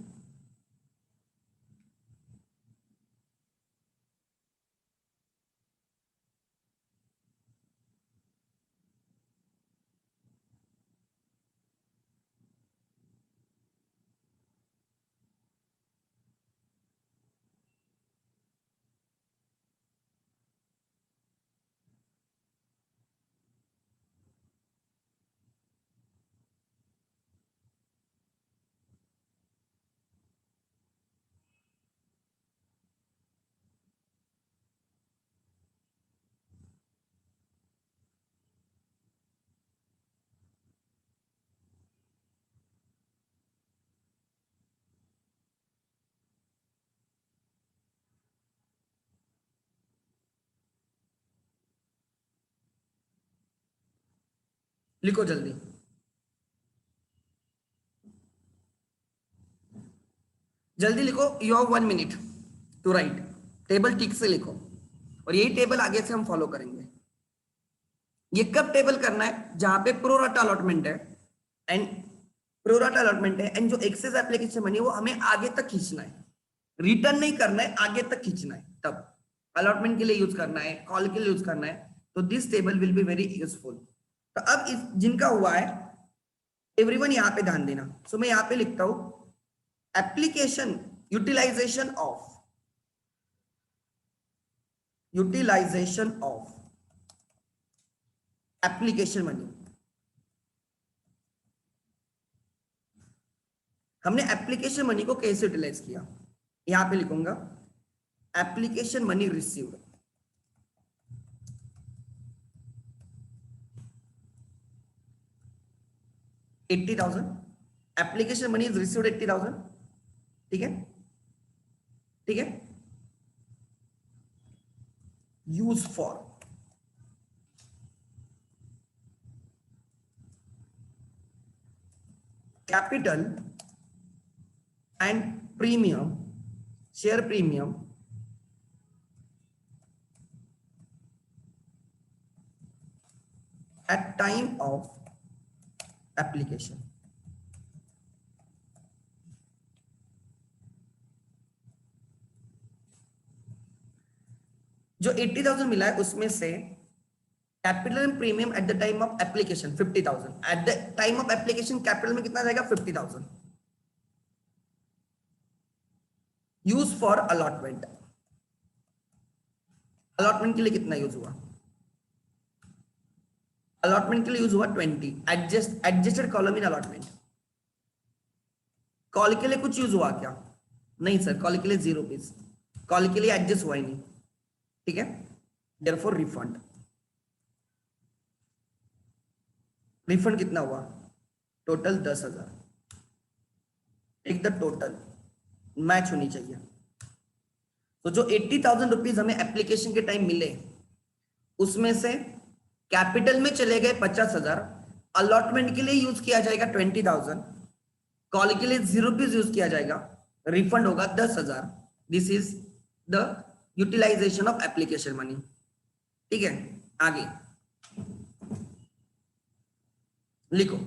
लिखो जल्दी, जल्दी लिखो, you have 1 minute to write. Table ठीक से लिखो, और यही टेबल आगे से हम फॉलो करेंगे। ये कब टेबल करना है? जहां पे प्रोराटा अलॉटमेंट है एंड प्रोराटा अलॉटमेंट है एंड जो एक्सेस एप्लीकेशन मनी वो हमें आगे तक खींचना है, रिटर्न नहीं करना है, आगे तक खींचना है। तब अलॉटमेंट के लिए यूज करना है, कॉल के लिए यूज करना है, तो this table will be very useful. तो अब इस जिनका हुआ है, एवरीवन यहाँ पे ध्यान देना। सो मैं यहाँ पे लिखता हूं application utilisation of application money. हमने एप्लीकेशन मनी को कैसे यूटिलाइज किया? यहां पे लिखूंगा application money received, $80,000। Application money is received 80,000। ठीक है, ठीक है, use for capital and premium, share premium at time of application। जो 80,000 मिला है उसमें से capital and premium at the time of application 50,000। At the time of application capital में कितना जाएगा? 50,000। यूज फॉर अलॉटमेंट, अलॉटमेंट के लिए कितना यूज हुआ? अलॉटमेंट के लिए यूज हुआ 20। Adjusted column in allotment. Call के लिए कुछ यूज हुआ क्या? नहीं सर, कॉल के लिए 0 पीस, कॉल के लिए एडजस्ट हुआ ही नहीं। ठीक है, देयरफॉर रिफंड, रिफंड कितना हुआ, total 10,000, take the total, match होनी चाहिए। तो जो 80,000 रुपीज हमें एप्लीकेशन के टाइम मिले, उसमें से कैपिटल में चले गए 50,000, अलॉटमेंट के लिए यूज किया जाएगा 20,000, कॉल के लिए 0 रुपीज यूज किया जाएगा, रिफंड होगा 10,000। This is the utilisation of application money. ठीक है, आगे लिखो,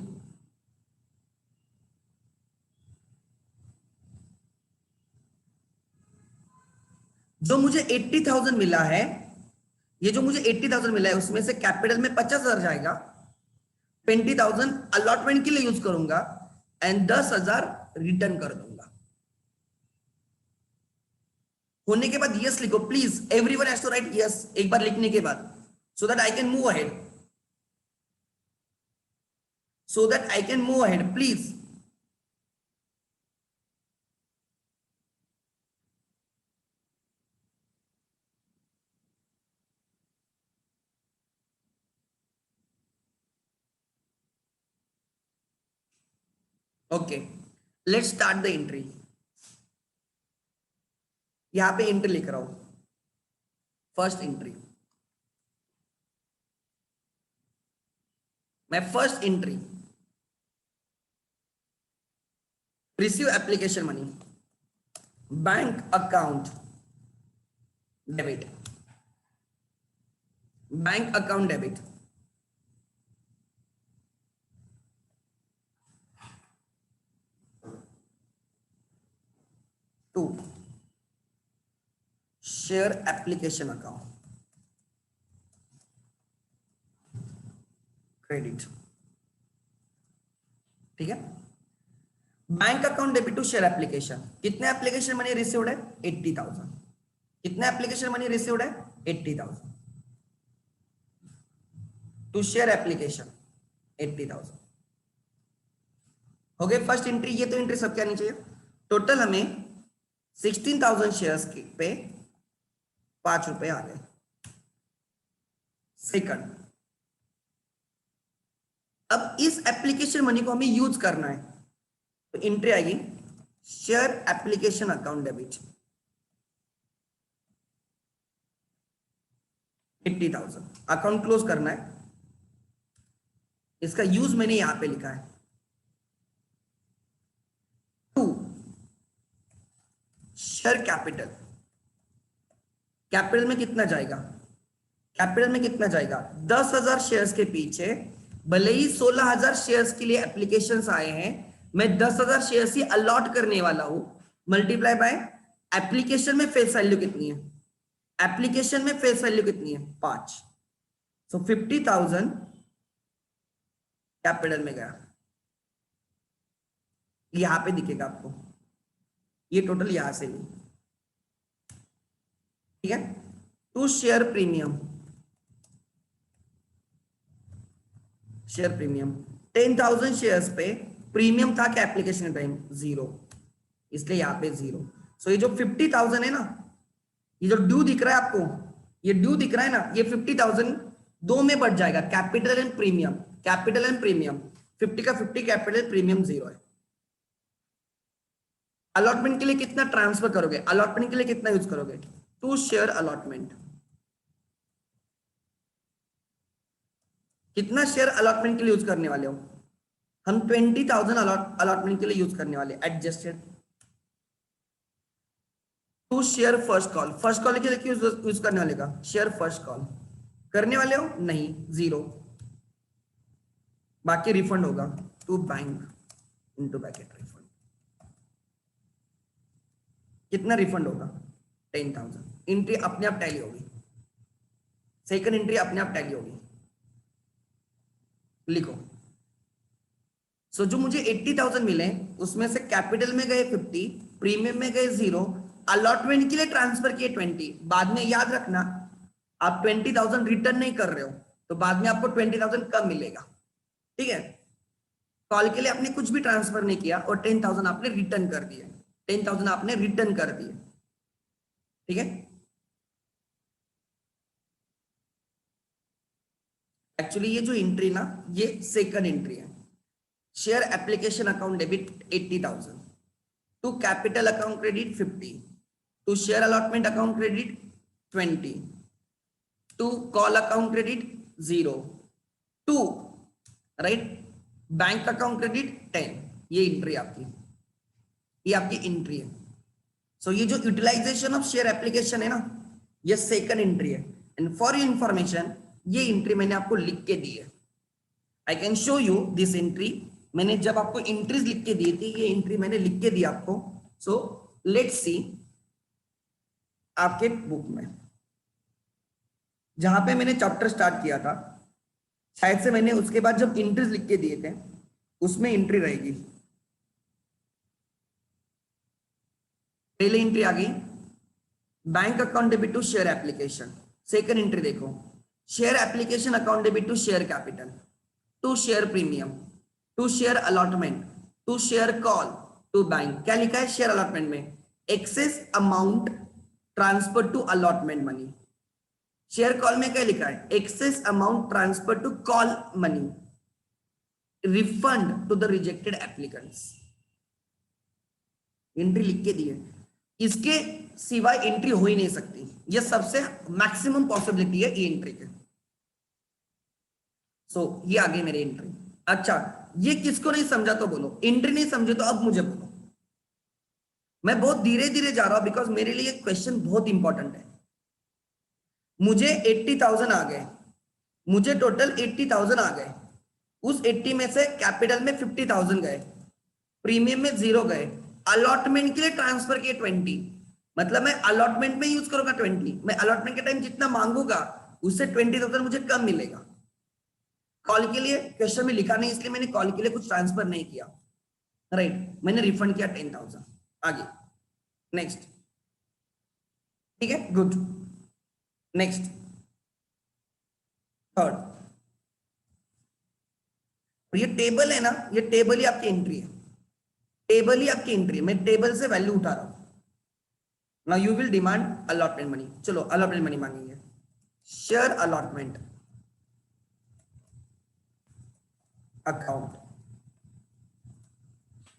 जो मुझे 80,000 मिला है, ये जो मुझे 80,000 मिला है उसमें से कैपिटल में 50,000 जाएगा, 20,000 अलॉटमेंट के लिए यूज करूंगा एंड 10,000 रिटर्न कर दूंगा। होने के बाद यस लिखो please, everyone has to write yes एक बार लिखने के बाद, so that I can move ahead, so that I can move ahead please. Okay, let's start the entry. यहां पे एंट्री लिख रहा हूं, फर्स्ट एंट्री, मैं first entry, receive application money, bank account debit, bank account debit, to share application account credit. ठीक है, bank account debit to share application, कितने एप्लीकेशन मनी रिसीव्ड है 80,000, कितने एप्लीकेशन मनी रिसीव्ड है 80,000, टू शेयर एप्लीकेशन 80,000 हो गए फर्स्ट एंट्री। ये तो एंट्री सब क्या आनी चाहिए, टोटल हमें 16,000 शेयर्स पे 5 रुपए आ गए। सेकंड, अब इस एप्लीकेशन मनी को हमें यूज करना है, तो एंट्री आएगी share application account debit 80,000, account close करना है। इसका यूज मैंने यहां पे लिखा है, टू शेयर कैपिटल, कैपिटल में कितना जाएगा, कैपिटल में कितना जाएगा 10,000 शेयर्स के पीछे, भले ही 16,000 शेयर्स के लिए एप्लीकेशंस आए हैं, मैं 10,000 शेयर्स ही अलॉट करने वाला हूं, मल्टीप्लाई बाय एप्लीकेशन में फेस वैल्यू कितनी है, एप्लीकेशन में फेस वैल्यू कितनी है 5, सो 50,000 कैपिटल में गया, यहां पे दिखेगा आपको, ये टोटल यहां से नहीं। ठीक है, to share premium, share premium 10,000 shares पे प्रीमियम था क्या एप्लीकेशन टाइम 0, इसलिए यहां पे 0। सो ये जो 50,000 है ना, ये जो ड्यू दिख रहा है आपको, ये ड्यू दिख रहा है ना, ये 50,000 दो में बढ़ जाएगा, capital and premium, capital and premium, 50 का 50 कैपिटल, प्रीमियम 0 है। अलॉटमेंट के लिए कितना ट्रांसफर करोगे, अलॉटमेंट के लिए कितना यूज करोगे, टू शेयर अलॉटमेंट, कितना शेयर अलॉटमेंट के लिए यूज करने वाले हो, हम 20,000 अलॉटमेंट के लिए यूज करने वाले, adjusted. To share first call, first call के लिए यूज करने वाले का, शेयर फर्स्ट कॉल करने वाले हो नहीं 0, बाकी रिफंड होगा to bank into bracket refund, कितना रिफंड होगा 10,000, एंट्री अपने आप टैली होगी, सेकंड एंट्री अपने आप टैली होगी, लिखो। सो जो मुझे 80,000 मिले उसमें से कैपिटल में गए 50, प्रीमियम में गए 0, अलॉटमेंट के लिए ट्रांसफर किए 20, बाद में याद रखना आप 20,000 रिटर्न नहीं कर रहे हो तो बाद में आपको 20,000 कम मिलेगा। ठीक है, कॉल के लिए आपने कुछ भी ट्रांसफर नहीं किया और 10,000 आपने रिटर्न कर दिए, 10,000 आपने रिटर्न कर दिए। ठीक है, एक्चुअली ये जो एंट्री ना, ये सेकंड एंट्री है। Share application account debit 80,000, to capital account credit 50, to share allotment account credit 20, to call account credit 0, to right bank account credit 10। ये एंट्री आपकी, ये आपकी एंट्री है। सो ये जो यूटिलाइजेशन ऑफ शेयर एप्लीकेशन है ना, ये सेकंड एंट्री है। एंड फॉर योर इंफॉर्मेशन, ये एंट्री मैंने आपको लिख के दी है। I can show you this entry. मैंने जब आपको एंट्रीज लिख के दी थी, ये एंट्री मैंने लिख के दी आपको। सो लेट्स सी आपके बुक में जहां पे मैंने चैप्टर स्टार्ट किया था, शायद से मैंने उसके बाद जब एंट्रीज लिख के दिए थे, उसमें एंट्री रहेगी। पहले एंट्री आ गई bank account debit to share application. Second entry देखो, share application account debit to share capital, to share premium, to share allotment, to share call to bank. क्या लिखा है शेयर अलॉटमेंट में? Excess amount transfer to allotment money. Share call में क्या लिखा है? Excess amount transfer to call money, refund to the rejected applicants. Entry लिख के दी है, इसके सिवाय एंट्री हो ही नहीं सकती। ये सबसे मैक्सिमम पॉसिबिलिटी है ये एंट्री के। सो ये आगे मेरी एंट्री। अच्छा, ये किसको नहीं समझा तो बोलो, एंट्री नहीं समझे तो अब मुझे बोलो। मैं बहुत धीरे धीरे जा रहा हूं बिकॉज मेरे लिए क्वेश्चन बहुत इंपॉर्टेंट है। मुझे 80,000 आ गए, मुझे टोटल 80,000 आ गए। उस 80 में से कैपिटल में 50,000 गए, प्रीमियम में 0 गए, अलॉटमेंट के लिए ट्रांसफर किए 20। मतलब मैं अलॉटमेंट में यूज करूंगा 20। मैं अलॉटमेंट के टाइम जितना मांगूंगा उससे 20,000 मुझे कम मिलेगा। कॉल के लिए क्वेश्चन में लिखा नहीं, इसलिए मैंने कॉल के लिए कुछ ट्रांसफर नहीं किया। राइट, मैंने रिफंड किया 10,000। आगे नेक्स्ट, ठीक है, गुड। नेक्स्ट थर्ड, ये टेबल है ना, ये टेबल ही आपकी एंट्री है। टेबल ही आपकी एंट्री है, मैं टेबल से वैल्यू उठा रहा हूं। Now you will demand allotment money. चलो अलॉटमेंट मनी मांगेंगे। शेयर अलॉटमेंट अकाउंट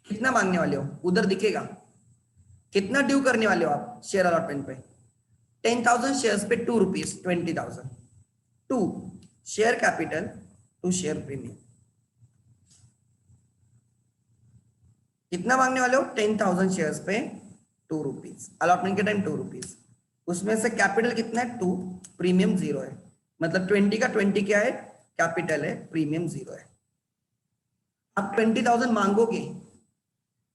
कितना मांगने वाले हो? उधर दिखेगा कितना ड्यू करने वाले हो आप शेयर अलॉटमेंट पे। 10,000 शेयर्स पे 2 rupees 20,000, to share capital to share premium. कितना मांगने वाले हो? 10,000 शेयर्स पे 2 रुपीज, अलॉटमेंट के टाइम 2 रुपीज। उसमें से कैपिटल कितना है? 2, प्रीमियम 0 है। मतलब 20 का 20 क्या है? कैपिटल है, प्रीमियम 0 है। आप 20,000 मांगोगे,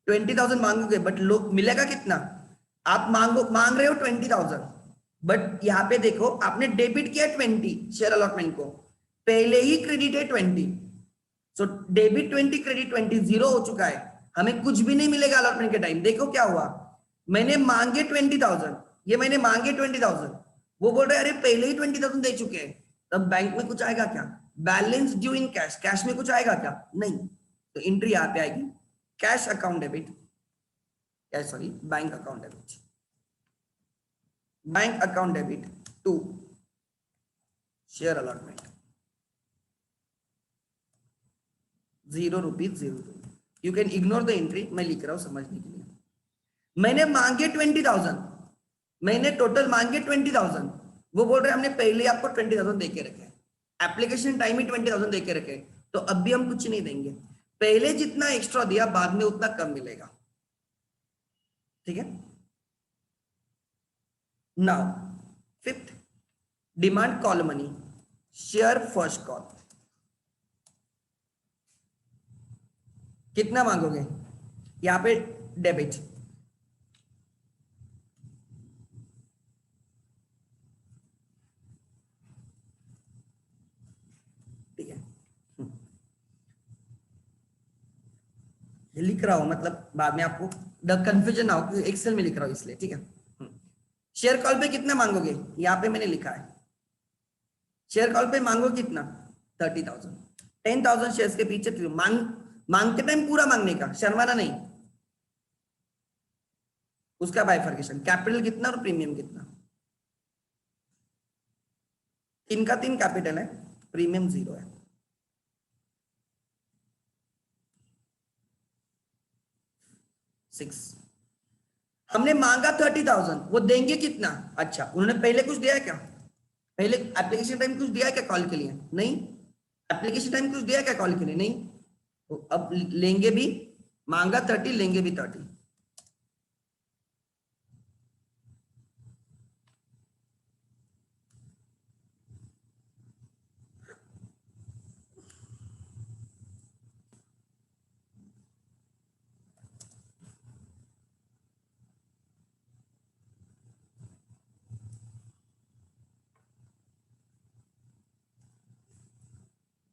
20,000 मांगोगे, बट लोग मिलेगा कितना? आप मांग रहे हो 20,000, बट यहाँ पे देखो आपने डेबिट किया 20 शेयर अलॉटमेंट को, पहले ही क्रेडिट है 20। सो डेबिट 20 क्रेडिट 20 0 हो चुका है, हमें कुछ भी नहीं मिलेगा अलॉटमेंट के टाइम। देखो क्या हुआ, मैंने मांगे 20,000, ये मैंने मांगे 20,000, वो बोल रहे अरे पहले ही 20,000 दे चुके हैं। तब बैंक में कुछ आएगा क्या? Balance due in cash, cash में कुछ आएगा क्या? नहीं। तो एंट्री यहाँ पे आएगी cash account debit, sorry bank account debit, bank account debit to share allotment 0 rupees 0। You can ignore the entry, मैं लिख रहा हूं समझने के लिए। मैंने मांगे 20,000, मैंने टोटल मांगे 20,000, वो बोल रहे हमने पहले आपको 20,000 दे के रखे, एप्लीकेशन टाइम ही 20,000 दे के रखे, तो अब भी हम कुछ नहीं देंगे। पहले जितना एक्स्ट्रा दिया बाद में उतना कम मिलेगा, ठीक है। Now fifth, demand call money, share first call. कितना मांगोगे? यहां पे डेबिट, ठीक है। ये लिख रहा हूं मतलब बाद में आपको कंफ्यूजन ना हो, एक्सेल में लिख रहा हूं इसलिए, ठीक है। शेयर कॉल पे कितना मांगोगे? यहां पे मैंने लिखा है शेयर कॉल पे मांगो कितना? 30,000। 10,000 शेयर्स के पीछे मांगते टाइम पूरा मांगने का, शर्माना नहीं। उसका बाइफर्केशन, कैपिटल कितना और प्रीमियम कितना। 3 का 3 कैपिटल है, प्रीमियम 0 है। 6 हमने मांगा 30,000, वो देंगे कितना? अच्छा, उन्होंने पहले कुछ दिया है क्या? पहले एप्लीकेशन टाइम कुछ दिया है क्या कॉल के लिए? नहीं। एप्लीकेशन टाइम कुछ दिया है क्या कॉल के लिए? नहीं। तो अब लेंगे भी, मांगा 30, लेंगे भी 30।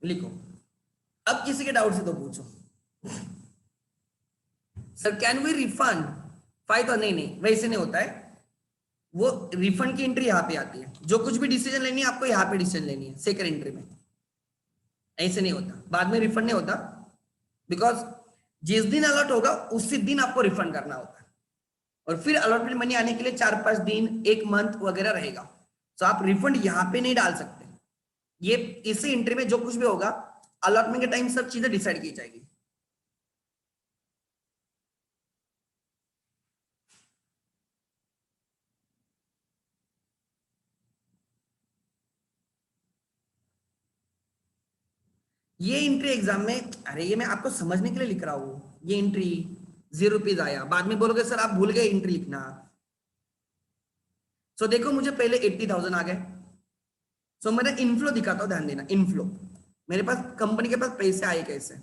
लिखो। अब किसी के डाउट से तो पूछो। Sir can we refund 5? नहीं नहीं, वैसे नहीं होता है। वो रिफंड की एंट्री यहाँ पे आती है। जो कुछ भी डिसीजन लेनी है आपको यहाँ पे डिसीजन लेनी है सेकंड एंट्री में। ऐसे नहीं होता, बाद में रिफंड नहीं होता, बिकॉज जिस दिन अलॉट होगा उसी दिन आपको रिफंड करना होता है। और फिर अलॉटमेंट मनी आने के लिए 4-5 दिन, 1 मंथ वगैरह रहेगा। तो आप रिफंड यहाँ पे नहीं डाल सकते। ये इसी एंट्री में जो कुछ भी होगा अलॉटमेंट के टाइम सब चीजें डिसाइड की जाएगी। ये एंट्री एग्जाम में, अरे ये मैं आपको समझने के लिए लिख रहा हूँ। ये एंट्री 0 रुपीज आया, बाद में बोलोगे सर आप भूल गए एंट्री लिखना। सो देखो मुझे पहले 80,000 आ गए। सो मैंने इनफ्लो दिखाता हूँ, ध्यान देना। इनफ्लो, मेरे पास कंपनी के पास पैसे आए कैसे।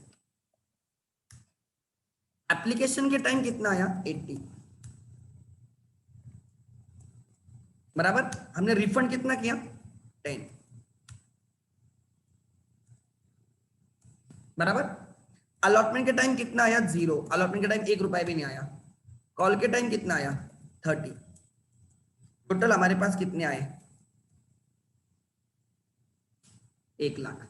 एप्लीकेशन के टाइम कितना आया? 80, बराबर। हमने रिफंड कितना किया? 10, बराबर। अलॉटमेंट के टाइम कितना आया? 0। अलॉटमेंट के टाइम 1 रुपया भी नहीं आया। कॉल के टाइम कितना आया? 30। टोटल हमारे पास कितने आए? 1 लाख।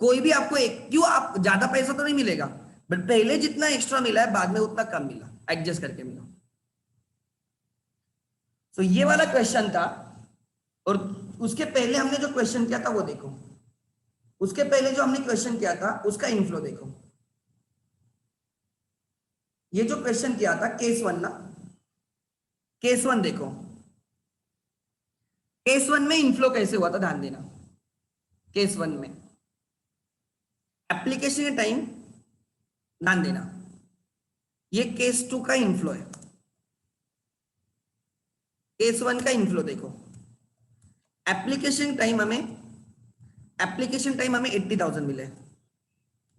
कोई भी आपको एक, क्यों, आप ज्यादा पैसा तो नहीं मिलेगा, बट पहले जितना एक्स्ट्रा मिला है बाद में उतना कम मिला, एडजस्ट करके मिला। तो ये वाला क्वेश्चन था। और उसके पहले हमने जो क्वेश्चन किया था वो देखो। उसके पहले जो हमने क्वेश्चन किया था उसका इनफ्लो देखो। ये जो क्वेश्चन किया था केस 1 ना, केस 1 देखो। केस 1 में इनफ्लो कैसे हुआ था, ध्यान देना। केस 1 में एप्लीकेशन के टाइम, ध्यान देना, ये केस 2 का इनफ्लो है। केस 1 का इनफ्लो देखो। एप्लीकेशन टाइम हमें, एप्लीकेशन टाइम हमें 80,000 मिले,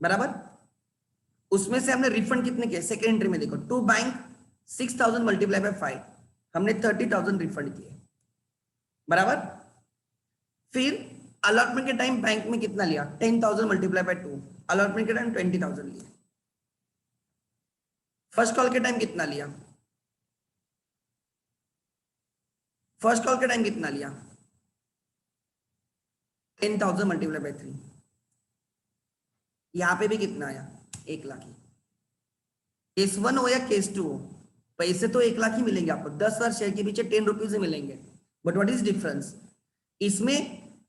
बराबर। उसमें से हमने रिफंड कितने किए? सेकेंड एंट्री में देखो, टू बैंक 6,000 मल्टीप्लाई बाय 5, हमने 30,000 रिफंड किए, बराबर। फिर अलॉटमेंट के टाइम बैंक में कितना लिया? 10,000 मल्टीप्लाई बाय 2, अलॉटमेंट के टाइम 20,000 लिया। फर्स्ट कॉल के टाइम कितना लिया? फर्स्ट कॉल के टाइम कितना लिया? 10,000 मल्टीप्लाई बाय 3। यहां पे भी कितना आया? 1 लाख ही। केस 1 हो या केस 2 हो, पैसे तो 1 लाख ही मिलेंगे आपको। 10,000 शेयर के पीछे 10 रुपीज ही मिलेंगे। But what is difference? इसमें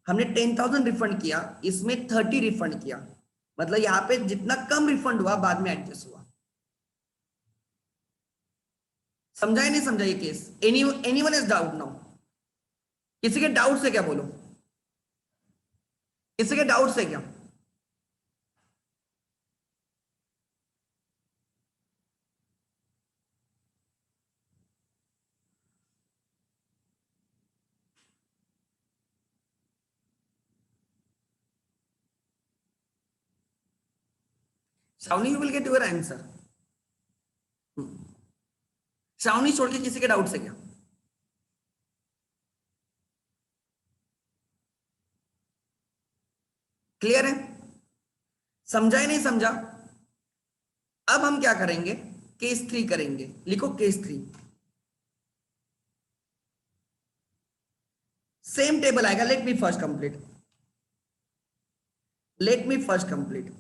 हमने 10,000 रिफंड किया, इसमें 30 रिफंड किया। मतलब यहाँ पे जितना कम रिफंड हुआ बाद में एडजस्ट हुआ। समझा या नहीं समझा ये case? Anyone is doubt now? किसी के डाउट से क्या बोलो, किसी के डाउट से क्या? Shravani you will get your answer. Shravani छोड़ के किसी के डाउट से क्या? क्लियर है? समझा या नहीं समझा? अब हम क्या करेंगे? केस 3 करेंगे। लिखो केस 3। सेम टेबल आएगा। Let me first complete, let me first complete.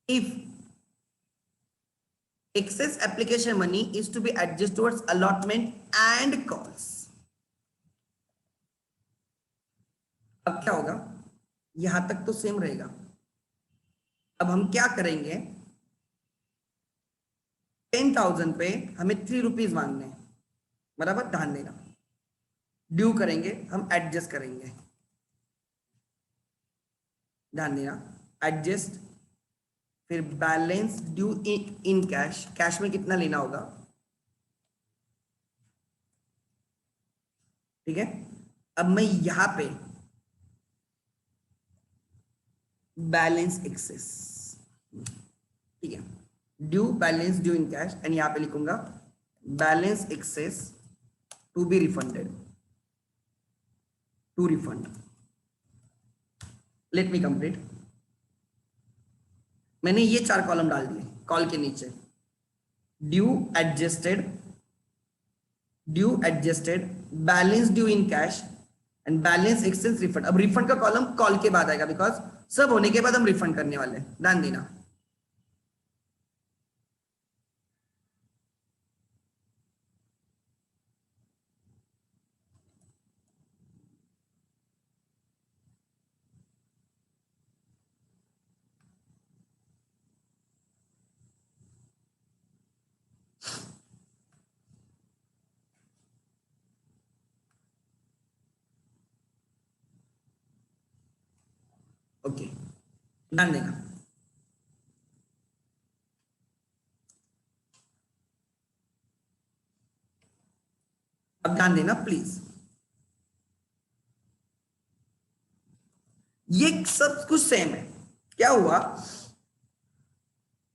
If excess application money is to be adjusted towards allotment and calls, अब क्या होगा, यहां तक तो सेम रहेगा। अब हम क्या करेंगे, 10,000 पे हमें 3 रुपीज मांगने हैं, बराबर, ध्यान देना। ड्यू करेंगे हम, एडजस्ट करेंगे, ध्यान देना, एडजस्ट, फिर balance due in cash, cash में कितना लेना होगा, ठीक है। अब मैं यहां पे बैलेंस एक्सेस, ठीक है, due balance due in cash, and यहां पे लिखूंगा balance excess to be refunded, to refund. Let me complete. मैंने ये 4 कॉलम डाल दिए कॉल के नीचे, due adjusted, due adjusted, balance due in cash and balance exchange refund. अब रिफंड का कॉलम कॉल के बाद आएगा, बिकॉज सब होने के बाद हम रिफंड करने वाले हैं, ध्यान देना। ओके, ध्यान देना। अब ध्यान देना प्लीज, ये सब कुछ सेम है। क्या हुआ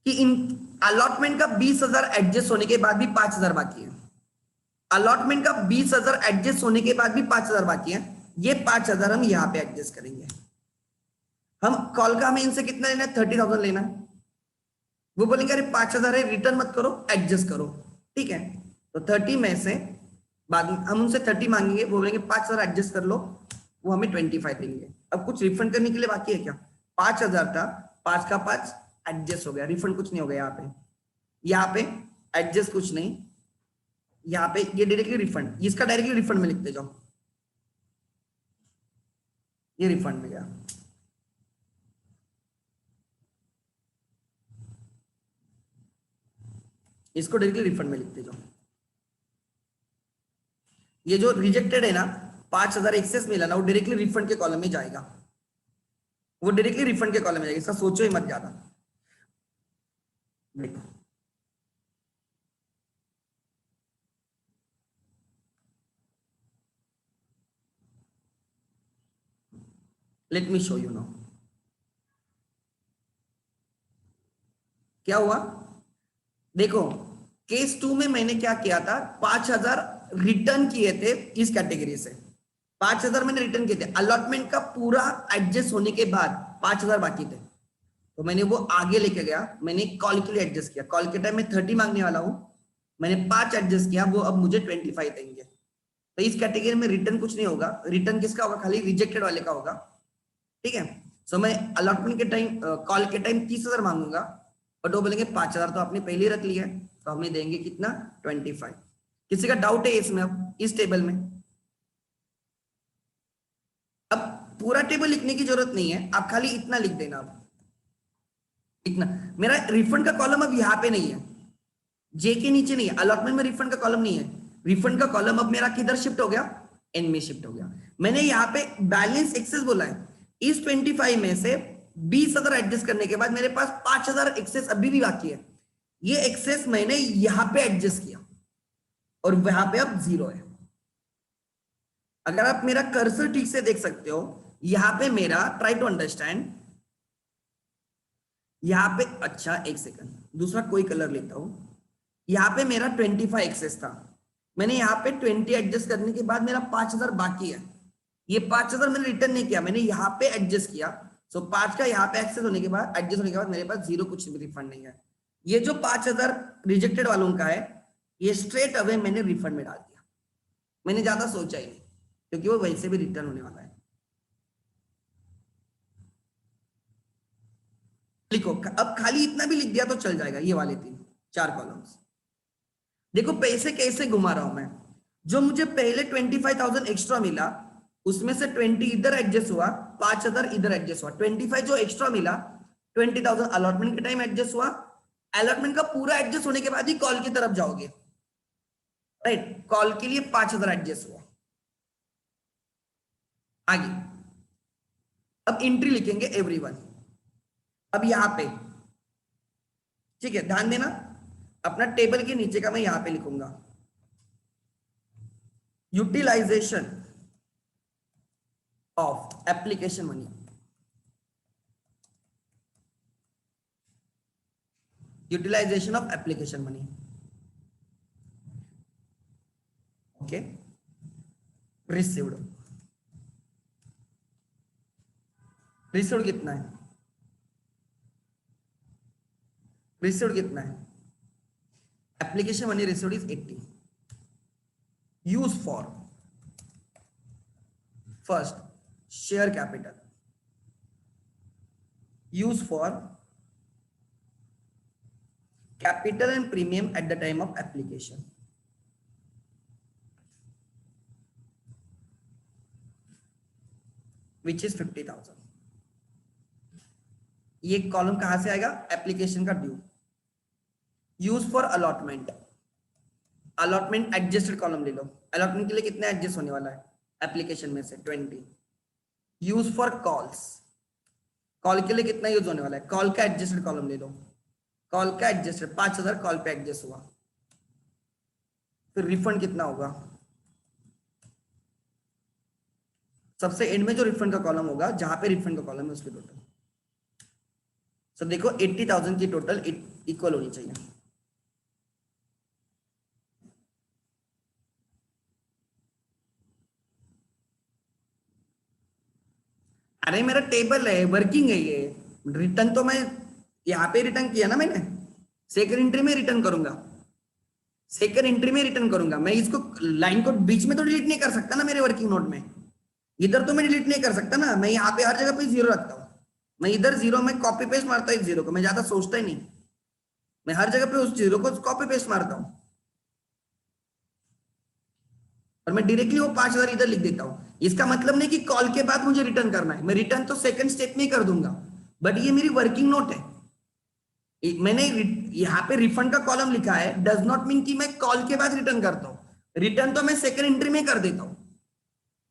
कि इन अलॉटमेंट का 20,000 एडजस्ट होने के बाद भी 5,000 बाकी है, अलॉटमेंट का 20,000 एडजस्ट होने के बाद भी 5,000 बाकी है। ये 5,000 हम यहां पे एडजस्ट करेंगे। हम कॉल का हमें इनसे कितना लेना है, 30,000 लेना है। वो बोलेंगे अरे 5,000 है, रिटर्न मत करो, एडजस्ट करो, ठीक है। तो 30 में से बाद में हम उनसे 30 मांगेंगे, वो बोलेंगे 5,000 एडजस्ट कर लो, वो हमें 25 देंगे। अब कुछ रिफंड करने के लिए बाकी है क्या, 5,000 था, 5 का 5 एडजस्ट हो गया, रिफंड कुछ नहीं हो गया। यहाँ पे एडजस्ट कुछ नहीं, यहाँ पे ये डायरेक्टली रिफंड, इसका डायरेक्टली रिफंड में लिखते जाओ, ये रिफंड में गया। इसको डायरेक्टली रिफंड में लिखते जाओ। ये जो रिजेक्टेड है ना, 5,000 एक्सेस मिला ना, वो डायरेक्टली रिफंड के कॉलम में जाएगा, वो डायरेक्टली रिफंड के कॉलम में जाएगा, इसका सोचो ही मत ज्यादा। देखो let me show you now क्या हुआ। देखो केस 2 में मैंने क्या किया था, 5,000 रिटर्न किए थे इस कैटेगरी से, 5,000 मैंने रिटर्न किए थे। अलॉटमेंट का पूरा एडजस्ट होने के बाद 5,000 बाकी थे, तो मैंने वो आगे लेके गया, मैंने कॉल के लिए एडजस्ट किया। कॉल के टाइम में 30 मांगने वाला हूं, मैंने 5 एडजस्ट किया, वो अब मुझे 25 देंगे। तो इस कैटेगरी में रिटर्न कुछ नहीं होगा, रिटर्न किसका होगा, खाली रिजेक्टेड वाले का होगा, ठीक है। सो मैं अलॉटमेंट के टाइम, कॉल के टाइम 30,000 मांगूंगा, बट वो बोलेंगे 5,000 तो आपने पहले ही रख लिया है, तो हमें देंगे कितना, 25। किसी का डाउट है इसमें, अब इस टेबल में अब पूरा टेबल लिखने की जरूरत नहीं है, आप खाली इतना लिख देना। अब इतना, मेरा रिफंड का कॉलम अब यहाँ पे नहीं है, जे के नीचे नहीं है, अलॉटमेंट में रिफंड का कॉलम नहीं है। रिफंड का कॉलम अब मेरा किधर शिफ्ट हो गया, एन में शिफ्ट हो गया। मैंने यहाँ पे बैलेंस एक्सेस बोला है, इस 25 में से 20,000 एडजस्ट करने के बाद मेरे पास 5,000 एक्सेस अभी भी बाकी है। ये एक्सेस मैंने यहां पे एडजस्ट किया और वहां पे अब 0 है। अगर आप मेरा कर्सर ठीक से देख सकते हो, यहां पे मेरा, ट्राई टू अंडरस्टैंड, यहां पे, अच्छा एक सेकंड, दूसरा कोई कलर लेता हूं। यहां पे मेरा 25 एक्सेस था, मैंने यहाँ पे 20 एडजस्ट करने के बाद मेरा 5,000 बाकी है। ये 5,000 मैंने रिटर्न नहीं किया, मैंने यहाँ पे एडजस्ट किया। सो 5 का यहाँ पे एक्सेस होने के बाद, एडजस्ट होने के बाद मेरे पास 0 कुछ भी रिफंड नहीं है। ये जो 5,000 रिजेक्टेड वालों का है, ये स्ट्रेट अवे मैंने रिफंड में डाल दिया, मैंने ज्यादा सोचा ही नहीं, क्योंकि वो वैसे भी रिटर्न होने वाला है। लिखो, अब खाली इतना भी लिख दिया तो चल जाएगा, ये वाले 4 कॉलम्स। देखो पैसे कैसे घुमा रहा हूं मैं, जो मुझे पहले 25,000 एक्स्ट्रा मिला, उसमें से 20 इधर एडजस्ट हुआ, 5,000 इधर एडजस्ट हुआ, 25 जो एक्स्ट्रा मिला, 20,000 अलॉटमेंट के टाइम एडजस्ट हुआ। अलॉटमेंट का पूरा एडजस्ट होने के बाद ही कॉल की तरफ जाओगे, राइट। कॉल के लिए 5,000 एडजस्ट हुआ। आगे अब एंट्री लिखेंगे एवरीवन। अब यहां पे ठीक है, ध्यान देना, अपना टेबल के नीचे का मैं यहां पे लिखूंगा utilisation of application money. Utilisation of application money, okay. Received, received कितना है, रिसीव्ड कितना है, application money received is 80। Use for first share capital, use for capital and premium at the time of application, which is 50,000। ये कॉलम कहां से आएगा, एप्लीकेशन का due. Use for allotment, allotment adjusted column ले लो, अलॉटमेंट के लिए कितना एडजस्ट होने वाला है एप्लीकेशन में से 20। यूज फॉर कॉल्स, कॉल के लिए कितना यूज होने वाला है, कॉल का एडजस्टेड कॉलम ले लो, कॉल का एडजस्टेड 5,000 कॉल पे एडजस्ट हुआ। फिर रिफंड कितना होगा, सबसे एंड में जो रिफंड का कॉलम होगा, जहां पे रिफंड का कॉलम है उसकी टोटल। सो देखो 80,000 की टोटल इक्वल होनी चाहिए। अरे मेरा टेबल है, वर्किंग है ये, रिटर्न तो मैं यहाँ पे रिटर्न किया ना मैंने, सेकंड एंट्री में रिटर्न करूंगा, सेकंड एंट्री में रिटर्न करूंगा। मैं इसको लाइन को बीच में तो डिलीट नहीं कर सकता ना मेरे वर्किंग नोट में, इधर तो मैं डिलीट नहीं कर सकता ना, मैं यहाँ पे हर जगह पे जीरो रखता हूँ। मैं इधर जीरो में कॉपी पेस्ट मारता हूँ, एक जीरो को मैं ज्यादा सोचता ही नहीं, मैं हर जगह पे उस जीरो को कॉपी पेस्ट मारता हूँ, और मैं डायरेक्टली वो 5,000 इधर लिख देता हूँ। इसका मतलब नहीं कि कॉल के बाद मुझे रिटर्न करना है, मैं रिटर्न तो सेकंड स्टेप में ही कर दूंगा, बट ये मेरी वर्किंग नोट है। मैंने यहाँ पे रिफंड का कॉलम लिखा है, डज नॉट मीन कि मैं कॉल के बाद रिटर्न करता हूँ, रिटर्न तो मैं सेकंड एंट्री में कर देता हूँ,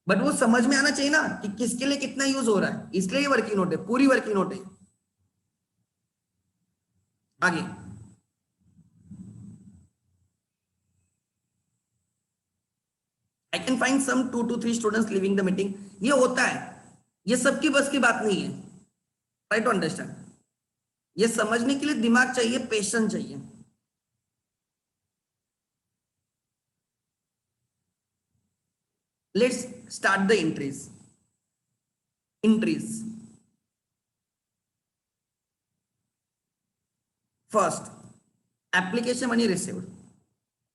बट वो समझ में आना चाहिए ना कि किसके लिए कितना यूज हो रहा है, इसलिए ये वर्किंग नोट है, पूरी वर्किंग नोट है। आगे I can find some 2 to 3 students living the meeting, ये होता है, ये सबकी बस की बात नहीं है, ट्राई टू अंडरस्टैंड। ये समझने के लिए दिमाग चाहिए, पेशेंस चाहिए। Let's start the entries. Entries first application money received,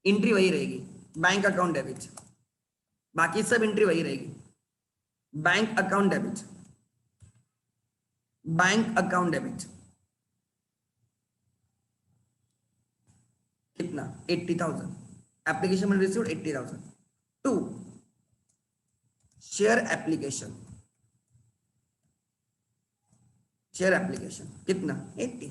entry वही रहेगी, बैंक अकाउंट डेबिट, बाकी सब एंट्री वही रहेगी। Bank account debit, bank account debit कितना 80,000, application money received 80,000। To share application, share application कितना 80।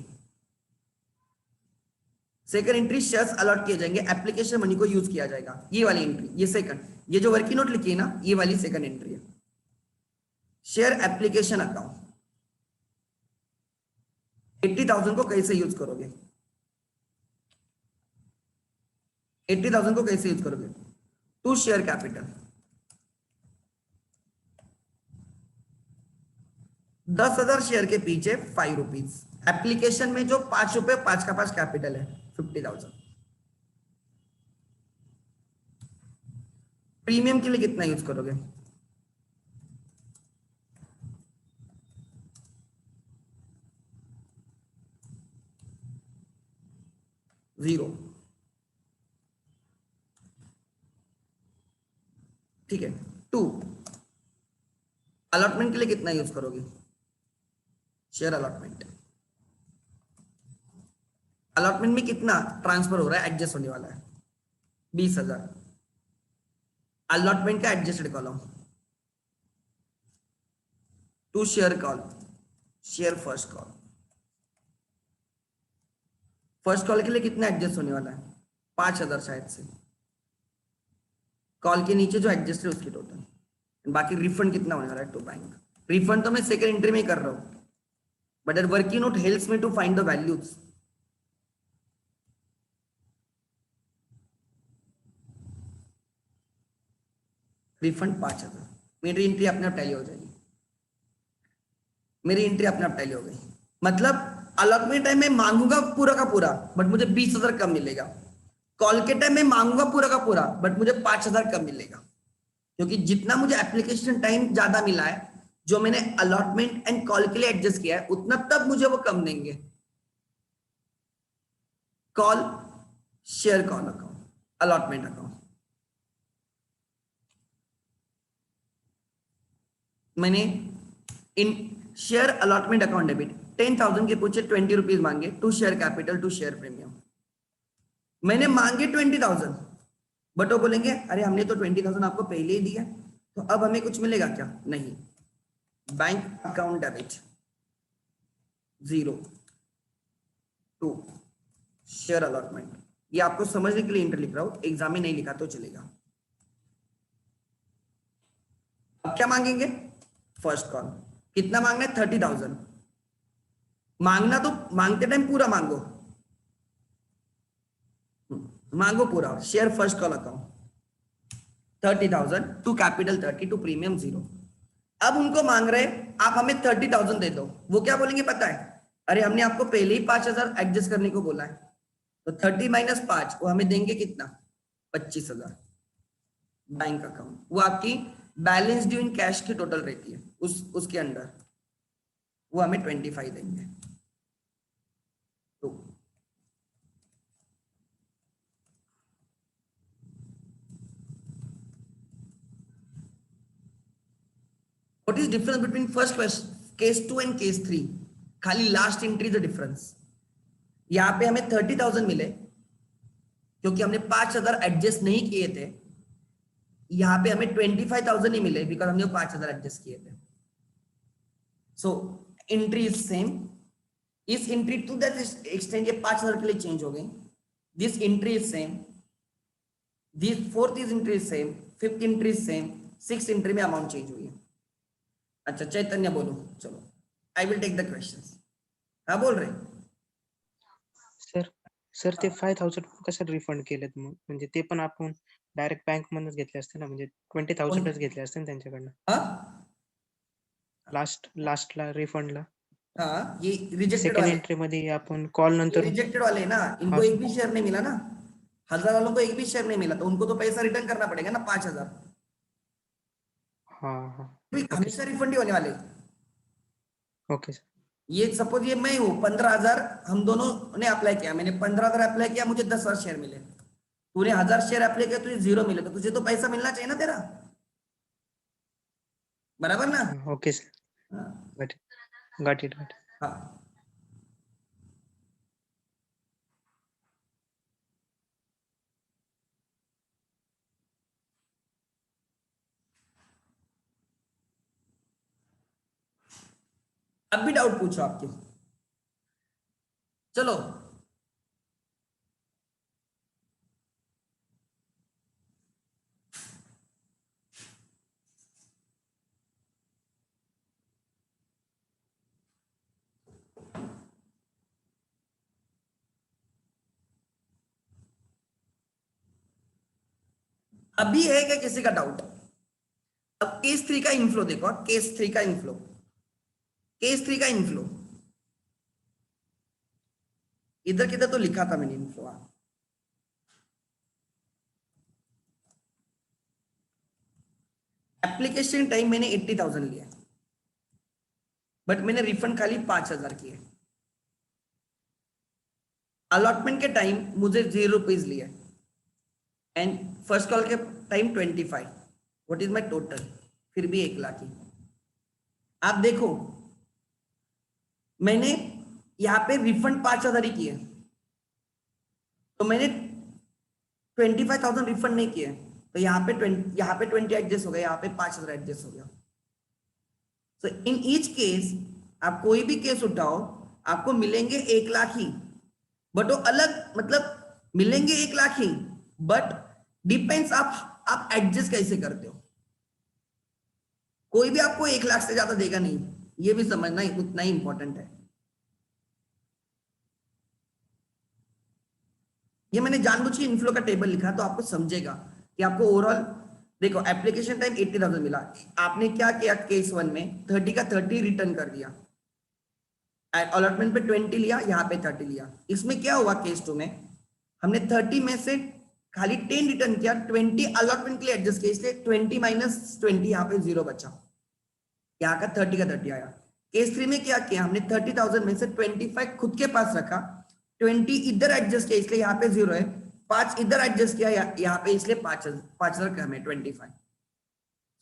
सेकंड एंट्री शेयर्स अलॉट किए जाएंगे, एप्लीकेशन मनी को यूज किया जाएगा, ये वाली एंट्री, ये सेकंड, ये जो वर्किंग नोट लिखी है ना, ये वाली सेकंड एंट्री है। शेयर एप्लीकेशन अकाउंट 80,000 को कैसे यूज करोगे, 80,000 को कैसे यूज करोगे, टू शेयर कैपिटल 10,000 शेयर के पीछे 5 रुपीज, एप्लीकेशन में जो 5 रुपए 5 का 5 कैपिटल है 50,000। प्रीमियम के लिए कितना यूज करोगे, जीरो, ठीक है। टू अलॉटमेंट के लिए कितना यूज करोगे, शेयर अलॉटमेंट, अलॉटमेंट में कितना ट्रांसफर हो रहा है, एडजस्ट होने वाला है 20,000, अलॉटमेंट का adjusted column to share call, share first call. First call के लिए कितना एडजस्ट होने वाला है? 5,000 शायद से, कॉल के नीचे जो एडजस्ट है उसकी टोटल। बाकी रिफंड कितना होने वाला है टू बैंक? रिफंड तो मैं सेकंड एंट्री में ही कर रहा हूँ, but that working note helps me to find the values. Refund 5,000, मेरी एंट्री अपने आप टैली हो जाएगी, मेरी एंट्री अपने आप टैली हो गई। मतलब अलॉटमेंट टाइम में मांगूंगा पूरा का पूरा, बट मुझे 20,000 कम मिलेगा। कॉल के टाइम में मांगूंगा पूरा का पूरा, बट मुझे 5,000 कम मिलेगा, क्योंकि जितना मुझे एप्लीकेशन टाइम ज्यादा मिला है, जो मैंने अलॉटमेंट एंड कॉल के लिए एडजस्ट किया है, उतना तब मुझे वो कम देंगे। Call, share call account, allotment account. मैंने इन शेयर अलॉटमेंट अकाउंट डेबिट 10,000 के पूछे 20 रुपीज मांगे to share capital to share premium. मैंने मांगे 20,000, बट वो बोलेंगे अरे हमने तो 20,000 आपको पहले ही दिया, तो अब हमें कुछ मिलेगा क्या? नहीं। Bank account debit 0 to share allotment. ये आपको समझने के लिए इंटर लिख रहा हूं, एग्जाम में नहीं लिखा तो चलेगा। अब क्या मांगेंगे? First call. कितना मांगना है? 30,000। मांगना तो मांगते टाइम पूरा मांगो, मांगो पूरा। Share first call account 30,000 to capital 30 to premium 0। अब उनको मांग रहे आप हमें 30,000 दे दो। वो क्या बोलेंगे पता है? अरे हमने आपको पहले ही 5,000 एडजस्ट करने को बोला है, तो 30 माइनस 5 वो हमें देंगे कितना? 25,000। बैंक अकाउंट वो आपकी बैलेंस ड्यू इन कैश की टोटल रहती है, उसके अंडर वो हमें 25 देंगे। तो what is difference between first case 2 and case 3? खाली लास्ट एंट्री द डिफरेंस। यहां पे हमें 30,000 मिले क्योंकि हमने 5,000 एडजस्ट नहीं किए थे। यहां पे हमें 25,000 ही मिले बिकॉज हमने 5,000 एडजस्ट किए थे। So entry is same. इस एंट्री टू दैट एक्सटेंड ये 5,000 के लिए चेंज हो गई। This entry is same, this fourth is entry is same, fifth entry is same, six entry में अमाउंट चेंज हुई है। अच्छा चैतन्य बोलो, चलो I will take the questions. हाँ बोल रहे सर ते 5,000 कसं रिफंड केलेत मग? म्हणजे ते पण आपण डायरेक्ट बँक मधूनच घेतले असते ना, म्हणजे 20,000च घेतले असते ना त्यांच्याकडनं हाँ लास्टला रिफंडला। हाँ, ये रिजेक्टेड सेकंड वाले, एंट्री मध्ये आपण कॉल ये नंतर रिजेक्टेड वाले ना, इनको हाँ एक भी शेयर नहीं मिला ना। 1,000 वालों को एक भी शेयर नहीं मिला, तो उनको तो पैसा रिटर्न करना पड़ेगा ना 5,000। हाँ हाँ ओके हमेशा सर, रिफंड ही होने वाले। ओके सर, ये सपोज ये मैं हूँ, 15,000 हम दोनों ने अप्लाई किया, मैंने 15,000 अप्लाई किया, मुझे 10,000 शेयर मिले। तूने 1,000 शेयर अप्लाई किया, तुझे 0 मिले, तो तुझे तो पैसा मिलना चाहिए ना तेरा, बराबर ना? हाँ, ओके सर, हाँ गॉट इट। हाँ। अब भी डाउट पूछो आपके, चलो। अभी है क्या किसी का डाउट? अब केस 3 का इनफ्लो देखो, केस 3 का इनफ्लो, केस 3 का इनफ्लो इधर किधर तो लिखा था मैंने इनफ्लो। एप्लीकेशन टाइम मैंने 80,000 लिया, बट मैंने रिफंड खाली 5,000 किए। अलॉटमेंट के टाइम मुझे 0 रुपीज लिया, एंड फर्स्ट कॉल के time 25। What is my total? फिर भी 1,00,000 ही। आप देखो मैंने यहाँ पे रिफंड 5,000 ही किए, तो मैंने 25,000 रिफंड नहीं किए, तो यहाँ पे 20 एडजस्ट हो गया, यहाँ पे 5,000 एडजस्ट हो गया। सो इन ईच केस आप कोई भी केस उठाओ आपको मिलेंगे 1 लाख ही, बट वो अलग मतलब मिलेंगे 1 लाख ही, बट डिपेंड्स आप एडजस्ट कैसे करते हो। कोई भी आपको 1 लाख से ज्यादा देगा नहीं, ये भी समझना उतना ही इंपॉर्टेंट है। ये मैंने जानबूझ के इनफ्लो का टेबल लिखा तो आपको समझेगा कि आपको ओवरऑल देखो एप्लीकेशन टाइम 80,000 मिला, आपने क्या किया केस 1 में 30 का 30 रिटर्न कर दिया, अलॉटमेंट पे 20 लिया, यहाँ पे 30 लिया। इसमें क्या हुआ केस 2 में हमने 30 में से खाली 10 रिटर्न किया, 20 अलॉटमेंट के लिए एडजस्ट किया, इसलिए 20 माइनस 20 यहाँ पे 0 बचा, यहाँ का 30 का 30 आया। केस 3 में क्या किया हमने 30,000 में से 25 खुद के पास रखा, 20 इधर एडजस्ट किया इसलिए यहाँ पे 0 है, 5 इधर एडजस्ट किया यहाँ पे इसलिए 5,000 कम है 25।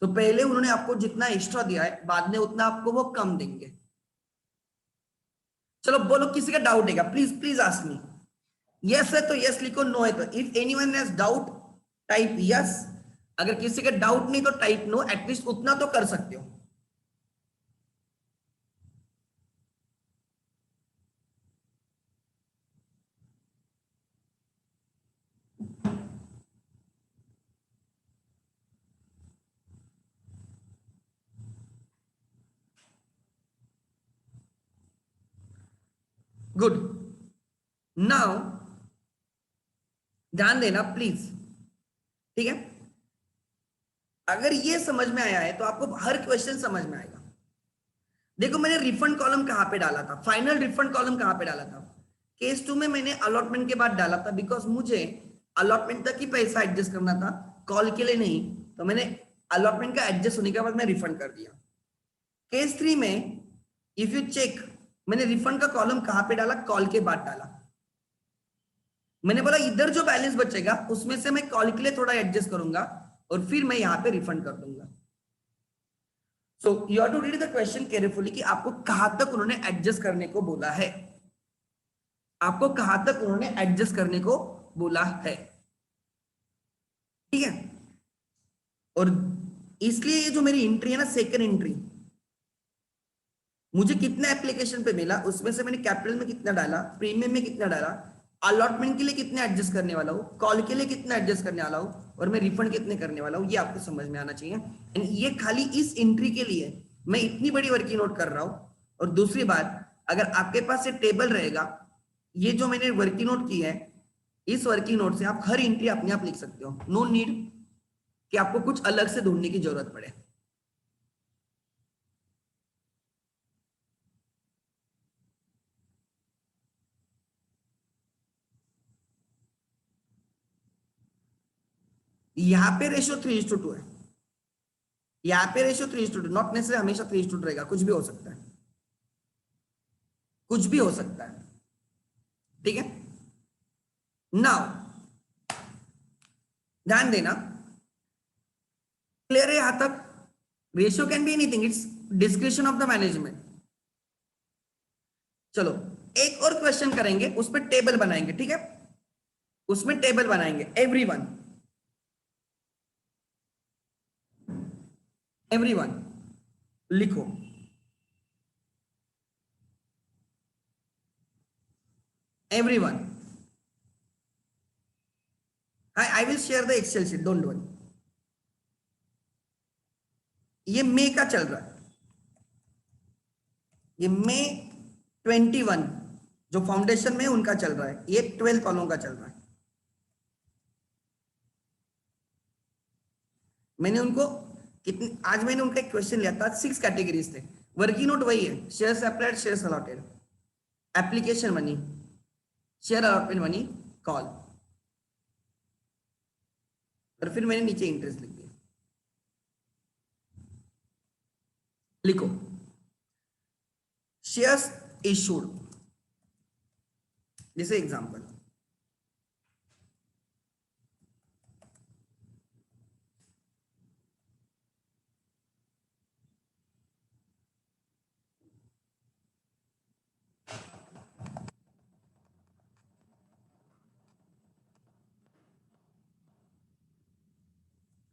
तो पहले उन्होंने आपको जितना एक्स्ट्रा दिया है बाद में उतना आपको वो कम देंगे। चलो बोलो किसी का डाउट है, please please ask me. Yes है तो यस लिखो, नो है तो if anyone has doubt type yes, अगर किसी का डाउट नहीं तो टाइप नो, एटलीस्ट उतना तो कर सकते हो। गुड, नाउ ध्यान देना प्लीज, ठीक है। अगर ये समझ में आया है तो आपको हर क्वेश्चन समझ में आएगा। देखो मैंने रिफंड कॉलम कहां पे डाला था, फाइनल रिफंड कॉलम कहां पे डाला था, केस 2 में मैंने अलॉटमेंट के बाद डाला था, बिकॉज मुझे अलॉटमेंट तक ही पैसा एडजस्ट करना था, कॉल के लिए नहीं। तो मैंने अलॉटमेंट का एडजस्ट होने के बाद मैं रिफंड कर दिया। केस 3 में इफ यू चेक मैंने रिफंड का कॉलम कहां पे डाला, कॉल के बाद डाला। मैंने बोला इधर जो बैलेंस बचेगा उसमें से मैं कॉल के लिए थोड़ा एडजस्ट करूंगा और फिर मैं यहां पे रिफंड कर दूंगा। So you have to read the question carefully कि आपको कहां तक उन्होंने एडजस्ट करने को बोला है, आपको कहां तक उन्होंने एडजस्ट करने को बोला है, ठीक है। और इसलिए ये जो मेरी एंट्री है ना, सेकंड एंट्री, मुझे कितना एप्लीकेशन पे मिला उसमें से मैंने कैपिटल में कितना डाला, प्रीमियम में कितना डाला, अलॉटमेंट के लिए कितना एडजस्ट करने वाला हूँ, कॉल के लिए कितना एडजस्ट करने वाला हूँ, और मैं रिफंड कितने करने वाला हूँ, ये आपको समझ में आना चाहिए। एंड ये खाली इस एंट्री के लिए मैं इतनी बड़ी वर्किंग नोट कर रहा हूँ। और दूसरी बात, अगर आपके पास ये टेबल रहेगा, ये जो मैंने वर्किंग नोट की है, इस वर्किंग नोट से आप हर एंट्री अपने आप लिख सकते हो, नो नीड कि आपको कुछ अलग से ढूंढने की जरूरत पड़े। यहाँ पे रेशियो 3:2 है, यहाँ पे रेशियो 3:2, नॉट नेसेसरी हमेशा 3:2 रहेगा, कुछ भी हो सकता है, कुछ भी हो सकता है, ठीक है। नाउ ध्यान देना, क्लियर है यहां तक। Ratio can be anything, it's description of the management. चलो एक और क्वेश्चन करेंगे, उस पर टेबल बनाएंगे, ठीक है, उसमें टेबल बनाएंगे। एवरीवन, एवरीवन लिखो, everyone, I will share the Excel sheet, don't worry. ये मई का चल रहा है, ये मई 21 जो फाउंडेशन में उनका चल रहा है, ये 12 वालों का चल रहा है। मैंने उनको कितने, आज मैंने उनका एक क्वेश्चन लिया था, 6 कैटेगरीज थे, वर्किंग नोट वही है, shares applied, shares allotted, application money, share allotment money, call, और फिर मैंने नीचे इंटरेस्ट लिख दिया। लिखो शेयर्स इशूड, जैसे एग्जांपल,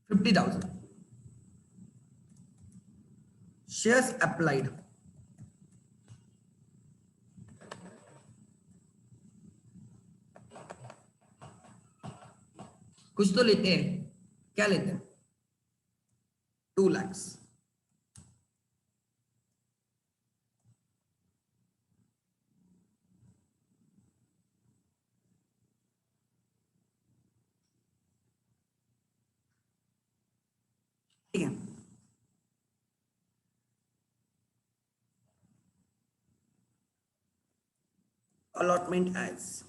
$50,000 शेयर्स अप्लाइड, कुछ तो लेते हैं, क्या लेते हैं? 2 lakhs। ठीक है, allotment as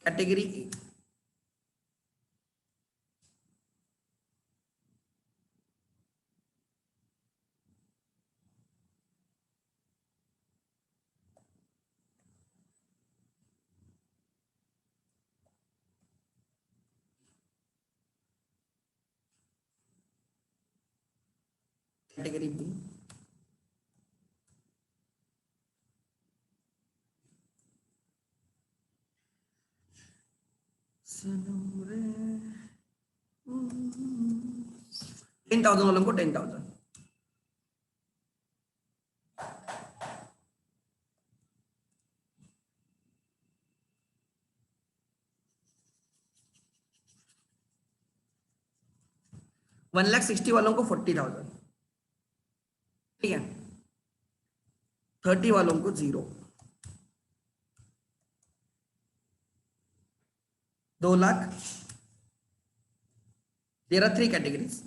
category A, category B, सनम रे 10,000 वालों को 10,000, वन लाख 60 वालों को 40,000, ठीक है, 30 वालों को 0, 2 lakh. There are 3 categories,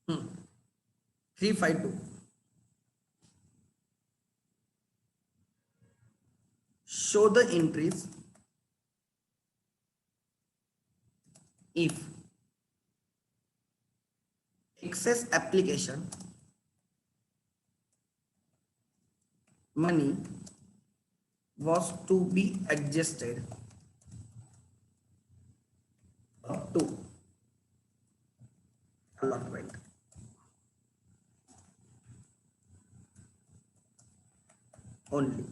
hmm 352, show the entries if excess application money was to be adjusted up to allotment, only।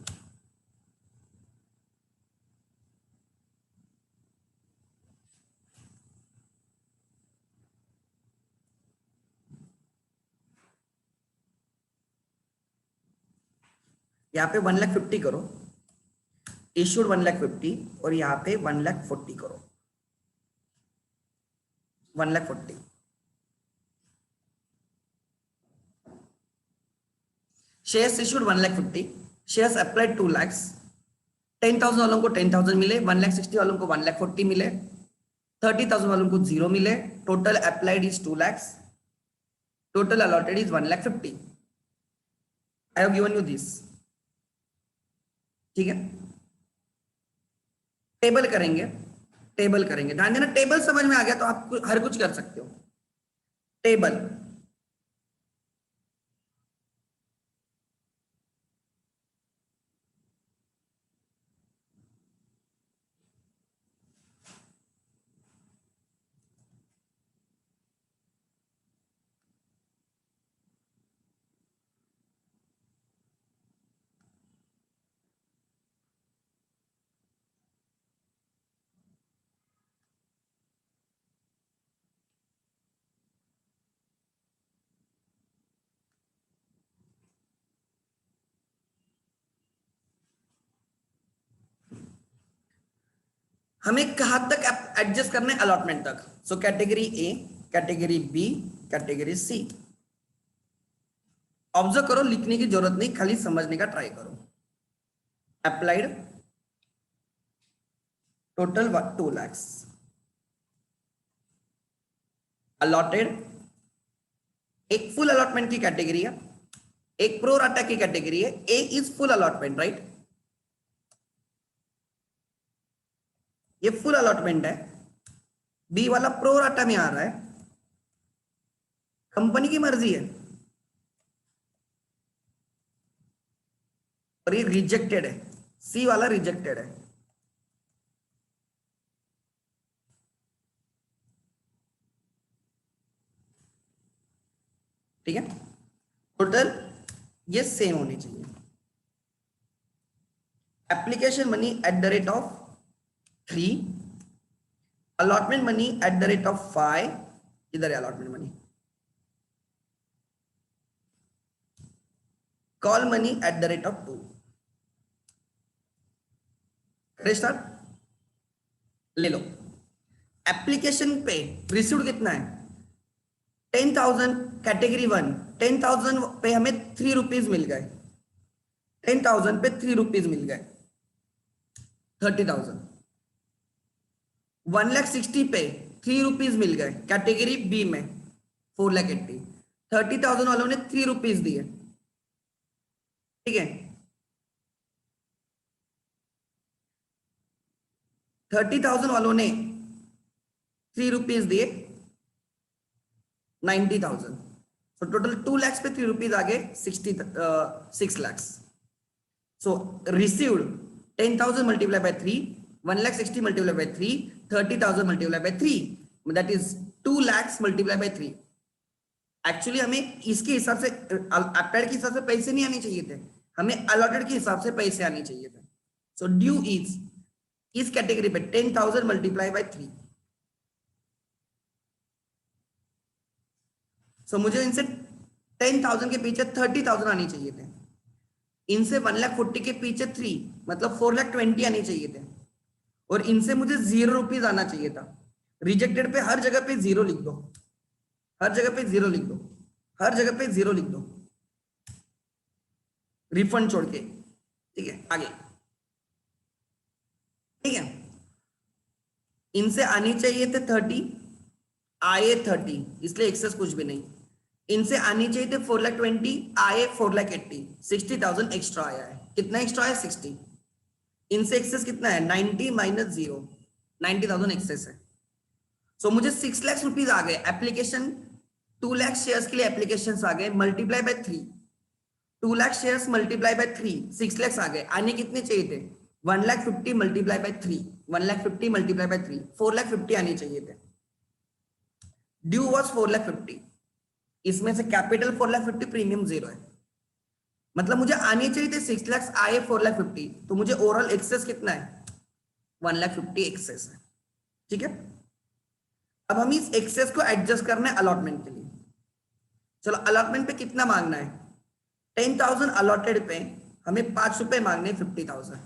यहाँ पे 1,50,000 करो, इश्यूड 1,50,000 और यहाँ पे 1,40,000 करो, 1,40,000। Shares issued 1,50,000, shares applied 2 lakhs, 10,000 वालों को 10,000 मिले, 1,60,000 वालों को 1,40,000 मिले, 30,000 वालों को 0 मिले, total applied is 2 lakhs, total allotted is 1,50,000। I have given you this, ठीक है। टेबल करेंगे, टेबल करेंगे, ध्यान देना, टेबल समझ में आ गया तो आप हर कुछ कर सकते हो। टेबल, हमें कहां तक एडजस्ट करना है? अलॉटमेंट तक। So category A, category B, category C. Observe करो, लिखने की जरूरत नहीं, खाली समझने का ट्राई करो। अप्लाइड टोटल 2 lakhs, अलॉटेड एक फुल अलॉटमेंट की कैटेगरी है, एक प्रो राटा की कैटेगरी है। ए इज फुल अलॉटमेंट, राइट? ये फुल अलॉटमेंट है, बी वाला प्रो राटा में आ रहा है, कंपनी की मर्जी है, और ये रिजेक्टेड है, सी वाला रिजेक्टेड है। ठीक है, टोटल ये सेम होनी चाहिए। Application money at the rate of 3, allotment money at the rate of 5, इधर है allotment money, call money at the rate of 2। Start, ले लो। एप्लीकेशन पे रिसीव्ड कितना है 10,000, कैटेगरी 1 10,000 पे हमें 3 रुपीज मिल गए, 10,000 पे 3 रुपीज मिल गए, 30,000। 1,60,000 पे 3 रुपीज मिल गए कैटेगरी बी में, 4,80,000। 30,000 वालों ने 3 रुपीज दिए, ठीक है। 30,000 वालों ने 3 रुपीज दिए, 90,000। सो टोटल 2 lakhs पे 3 रुपीज आ गए, 6 lakhs। So received 10,000 multiply by 3, 1,60,000 multiply by 3, 30,000 multiply by 3, that is 2 lakhs multiply by 3। Actually हमें इसके हिसाब से, अपडेट के हिसाब से पैसे नहीं आने चाहिए थे, हमें अलॉटेड के हिसाब से पैसे आने चाहिए थे। सो ड्यू इज इस कैटेगरी पे 10,000 मल्टीप्लाई बाय 3। सो मुझे इनसे 10,000 के पीछे 30,000 आनी चाहिए थे, इनसे 1,40,000 के पीछे 3 मतलब 4,20,000 आने चाहिए थे, और इनसे मुझे 0 रुपीज आना चाहिए था। रिजेक्टेड पे हर जगह पे 0 लिख दो, हर जगह पे 0 लिख दो, हर जगह पे 0 लिख दो, रिफंड छोड़ के। ठीक है, आगे। ठीक है, इनसे आनी चाहिए थे 30, आए 30, इसलिए एक्सेस कुछ भी नहीं। इनसे आनी चाहिए थे 4,20,000, आए 4,80,000, 60,000 एक्स्ट्रा आया है। कितना एक्स्ट्रा है 60। इनसे एक्सेस कितना है 90 माइनस 0, 90,000 एक्सेस है। सो मुझे 6 लाख रुपीज आ गए, एप्लीकेशन 2 लाख शेयर्स के लिए एप्लीकेशन आ गए, multiply by 3, 2 lakh shares multiply by 3, 6 lakh आ गए। आने कितने चाहिए थे 1,50,000 मल्टीप्लाई बाय 3, 1,50,000 मल्टीप्लाई बाय 3, 4,50,000 आने चाहिए थे। ड्यू वॉज 4,50,000, इसमें से कैपिटल 4,50,000, प्रीमियम 0 है, मतलब मुझे आने चाहिए थे 6 लाख, आए 4,50,000, तो मुझे ओवरऑल एक्सेस कितना है 1,50,000 एक्सेस है। ठीक है, अब हम इस एक्सेस को एडजस्ट करना है अलॉटमेंट के लिए। चलो, अलॉटमेंट पे कितना मांगना है 10,000 अलॉटेड पे हमें 5 रुपए मांगने 50,000।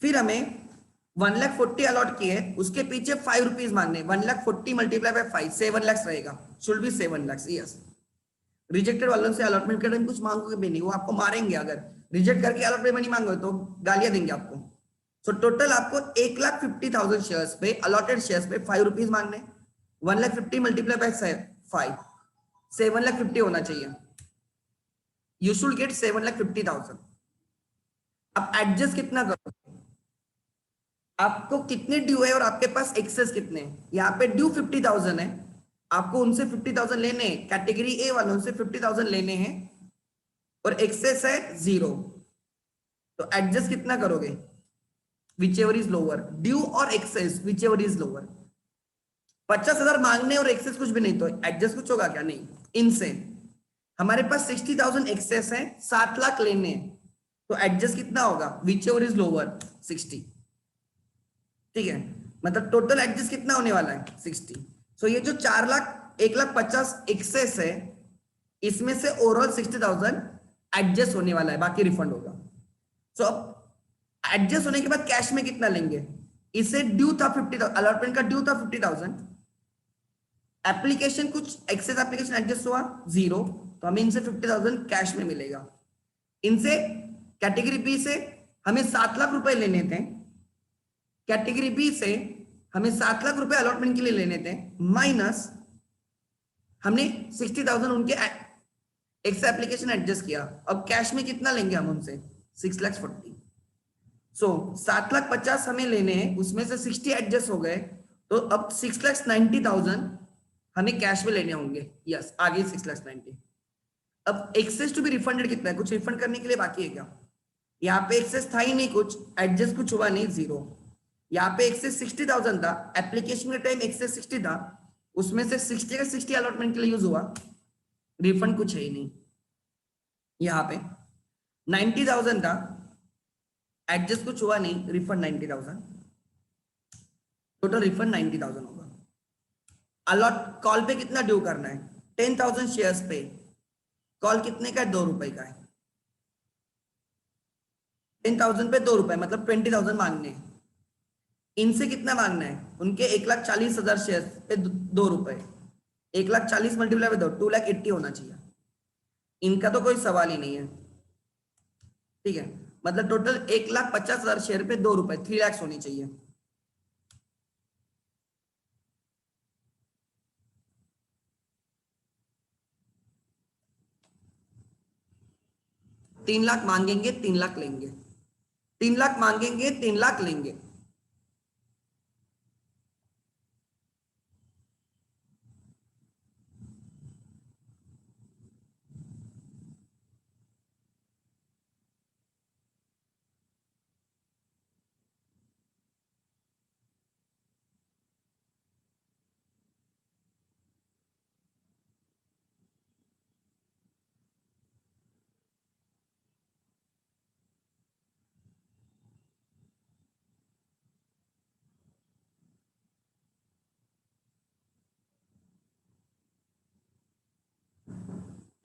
फिर हमें 1,40,000 अलॉट किए, उसके पीछे 5 रुपीज मांगने, 1,40,000 मल्टीप्लाई बाय 5, 7 लाख रहेगा, should be 7 lakh. Yes, rejected वालों से अलॉटमेंट के टाइम कुछ मांगोगे भी नहीं, वो आपको मारेंगे। अगर रिजेक्ट करके अलॉटमेंट मनी मांगोगे तो गालियां देंगे आपको। सो टोटल आपको 1,50,000 शेयर्स पे, अलॉटेड शेयर्स पे 5 रुपीज मांगने, 1,50,000 मल्टीप्लाई बाय 5, 7,50,000 होना चाहिए। You should get 7,50,000। अब एडजस्ट कितना करो, आपको कितने ड्यू है और आपके पास एक्सेस कितने हैं। यहाँ पे ड्यू 50,000 है, आपको उनसे 50,000 लेने हैं, कैटेगरी ए वालों से 50,000 लेने हैं, और एक्सेस है 0। तो एडजस्ट कितना करोगे, विचएवर इज लोअर, ड्यू और एक्सेस विचएवर इज लोअर। 50,000 मांगने और एक्सेस कुछ भी नहीं, तो एडजस्ट कुछ होगा क्या, नहीं। इनसे हमारे पास 60,000 एक्सेस है, 7 लाख लेने हैं, तो एडजस्ट कितना होगा, विचएवर इज लोअर 60। ठीक है, मतलब टोटल एडजस्ट कितना होने वाला है 60। सो ये जो 4 लाख 1,50,000 एक्सेस है, इसमें से ओवरऑल 60,000 एडजस्ट होने वाला है, बाकी रिफंड होगा। सो अब एडजस्ट होने के बाद कैश में कितना लेंगे, इसे ड्यू था 50,000, अलॉटमेंट का ड्यू था 50,000, एप्लीकेशन कुछ एक्सेस एप्लीकेशन एडजस्ट हुआ 0, तो हमें इनसे 50,000 कैश में मिलेगा। इनसे कैटेगरी बी से हमें 7 लाख रुपए लेने थे, कैटेगरी बी से हमें 7 लाख रुपए अलॉटमेंट के लिए लेने थे, माइनस हमने 60,000 उनके एक्स एप्लीकेशन एडजस्ट किया। अब कैश में कितना लेंगे हम उनसे 6,40,000। सो 7,50,000 हमें लेने हैं, उसमें से 60 एडजस्ट हो गए, तो अब 6,90,000 हमें कैश में लेने होंगे। यस, आगे 6,90,000। अब एक्सेस टू बी रिफंडेड कितना है? कुछ रिफंड करने के लिए बाकी है क्या? यहाँ पे एक्सेस था ही नहीं, कुछ एडजस्ट कुछ हुआ नहीं, 0। यहाँ पे एक्सेस 60,000 था, एप्लीकेशन के टाइम एक्सेस 60 था, उसमें से 60 का 60 अलॉटमेंट के लिए यूज हुआ, रिफंड कुछ है ही नहीं। यहाँ पे 90,000 था, एडजस्ट कुछ हुआ नहीं, रिफंड 90,000, टोटल रिफंड 90,000 होगा। अलॉट कॉल पे कितना ड्यू करना है? 10,000 शेयर्स पे कॉल कितने का है? 2 रुपए का है। 10,000 पे 2 रुपए, मतलब 20,000 मांगने हैं। इनसे कितना मांगना है? उनके 1,40,000 शेयर पे 2 रुपए, 1,40,000 मल्टीप्लाई बाय 2, 2,80,000 होना चाहिए। इनका तो कोई सवाल ही नहीं है, ठीक है। मतलब टोटल 1,50,000 शेयर पे 2 रुपए, 3 लाख होनी चाहिए। तीन लाख मांगेंगे, 3 लाख लेंगे, 3 लाख मांगेंगे, 3 लाख लेंगे।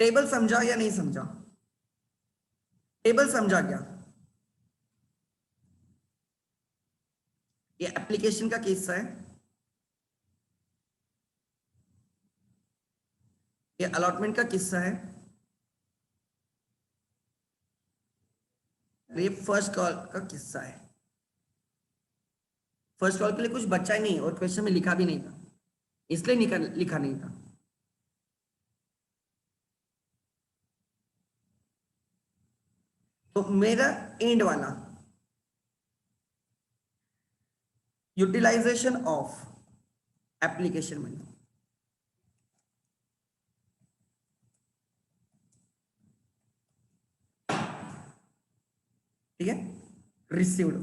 टेबल समझा या नहीं समझा? टेबल समझा क्या? ये एप्लीकेशन का किस्सा है, ये अलॉटमेंट का किस्सा है, ये फर्स्ट कॉल का किस्सा है। फर्स्ट कॉल के लिए कुछ बचा ही नहीं और क्वेश्चन में लिखा भी नहीं था, इसलिए लिखा नहीं था। तो मेरा एंड वाला यूटिलाइजेशन ऑफ एप्लीकेशन मनी, ठीक है, received,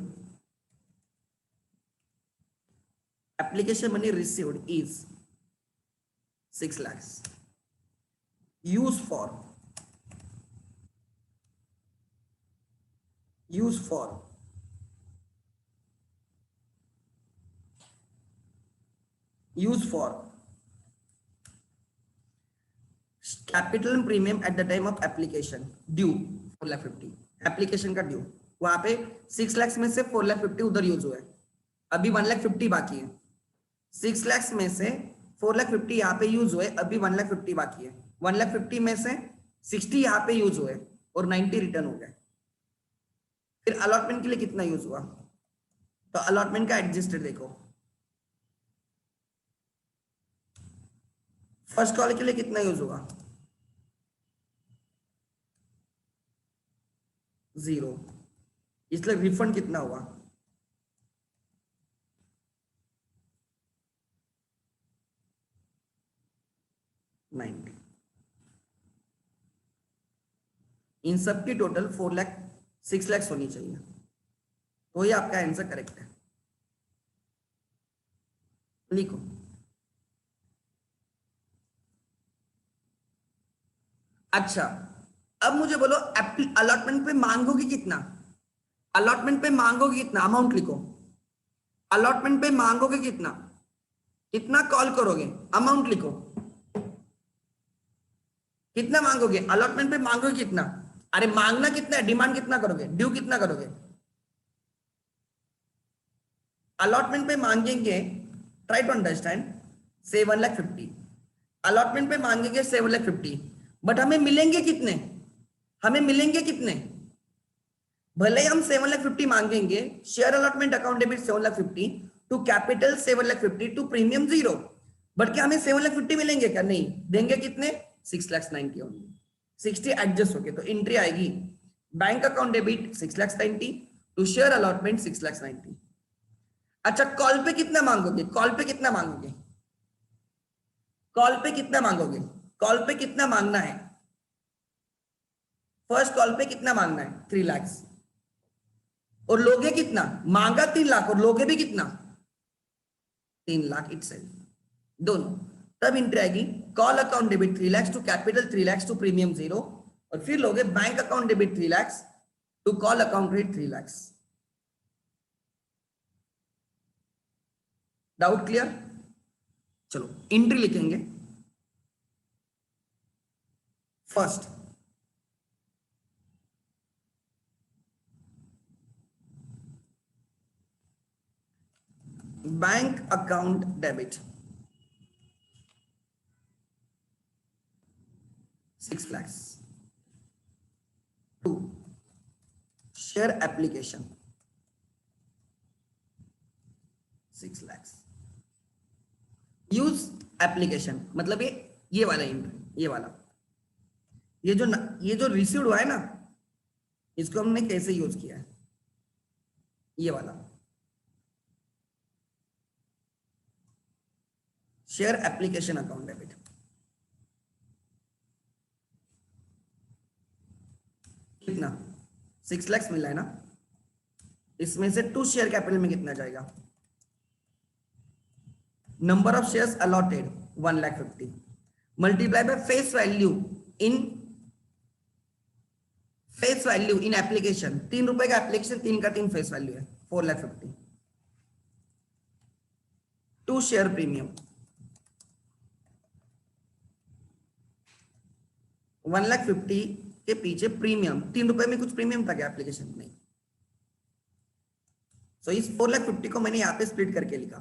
application money received is 6 lakhs, use for capital and premium at the time of application, due 4,50,000, application का ड्यू। वहां पे 6 lakhs में से 4,50,000 उधर यूज हुआ है, अभी 1,50,000 बाकी है। 6 lakhs में से 4,50,000 यहाँ पे यूज हुए, अभी 1,50,000 बाकी है। 1,50,000 में से 60 यहाँ पे यूज हुए और 90 रिटर्न हो गए। फिर अलॉटमेंट के लिए कितना यूज हुआ? तो अलॉटमेंट का एडजस्टेड देखो, फर्स्ट कॉल के लिए कितना यूज हुआ? 0, इसलिए रिफंड कितना हुआ? 90। इन सब की टोटल 6 lakhs होनी चाहिए, तो ये आपका आंसर करेक्ट है। लिखो, अच्छा अब मुझे बोलो अलॉटमेंट पे मांगोगे कितना? अलॉटमेंट पे मांगोगे कितना? अमाउंट लिखो, अलॉटमेंट पे मांगोगे कितना? कितना कॉल करोगे? अमाउंट लिखो, कितना मांगोगे? अलॉटमेंट पे मांगोगे कितना? अरे मांगना कितना है, डिमांड कितना करोगे, ड्यू कितना करोगे? अलॉटमेंट पे मांगेंगे, ट्राई टू अंडरस्टैंड, 7,50,000 अलॉटमेंट पे मांगेंगे 7,50,000, बट हमें मिलेंगे कितने? हमें मिलेंगे कितने? भले ही हम 7,50,000 मांगेंगे, share allotment account debit 7,50,000 to capital 7,50,000 to premium 0, but क्या हमें 7,50,000 मिलेंगे? क्या नहीं देंगे? कितने? 6,90,000 ओनली। 60 एडजस्ट हो गए तो एंट्री आएगी bank account debit 6,90,000 to share allotment 6,90,000। अच्छा, कॉल पे कितना मांगोगे? कॉल पे कितना मांगोगे? कॉल पे कितना मांगोगे? कॉल पे कितना मांगना है? फर्स्ट कॉल पे कितना मांगना है? 3 लाख। और लोगे कितना? मांगा 3 लाख और लोगे भी कितना? 3 लाख इटसेल्फ दोनों। तब एंट्री आएगी call account debit 3 lakh to capital 3 lakh to premium 0, और फिर लोगे bank account debit 3 lakh to call account credit 3 lakh. Doubt clear? चलो एंट्री लिखेंगे। First, bank account debit 6 lakhs to share application 6 lakhs। Use application मतलब ये वाला एंट्री, ये वाला, ये जो रिसीव्ड हुआ है ना, इसको हमने कैसे यूज किया है? ये वाला शेयर एप्लीकेशन अकाउंट डेबिट। कितना? 6 lakhs मिला है ना, इसमें से टू शेयर कैपिटल में कितना जाएगा? Number of shares allotted 1,50,000 multiply by face value in application. 3 रुपए का एप्लीकेशन, 3 का 3 फेस वैल्यू है, 4,50,000 टू शेयर प्रीमियम 1,50,000 के पीछे प्रीमियम। 3 रुपए में कुछ प्रीमियम था क्या एप्लीकेशन? नहीं। सो इस 4,50,000 को मैंने यहाँ पे स्प्लिट करके लिखा।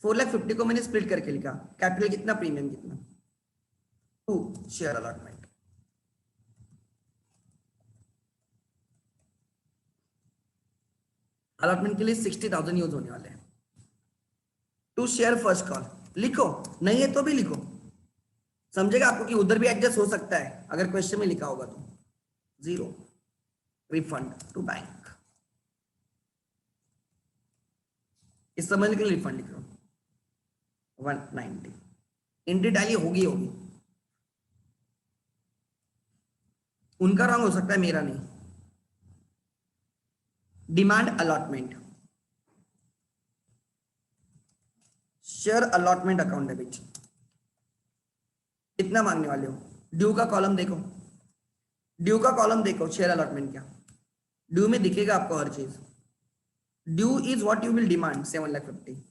4,50,000 को मैंने स्प्लिट करके लिखा। कैपिटल कितना, प्रीमियम कितना? 2 शेयर अलॉटमेंट। अलॉटमेंट के लिए 60,000 यूज होने वाले हैं। टू शेयर फर्स्ट कॉल लिखो, नहीं है तो भी लिखो, समझेगा आपको कि उधर भी एडजस्ट हो सकता है अगर क्वेश्चन में लिखा होगा तो। 0 रिफंड टू बैंक। इस समझने के लिए रिफंड लिख रहा हूं। 190 एंट्री डाली होगी। उनका रॉन्ग हो सकता है, मेरा नहीं। Demand allotment, share allotment account debit. कितना मांगने वाले हो? ड्यू का कॉलम देखो, ड्यू का कॉलम देखो, शेयर अलॉटमेंट क्या ड्यू में दिखेगा आपको हर चीज। Due is what you will demand 7,50,000।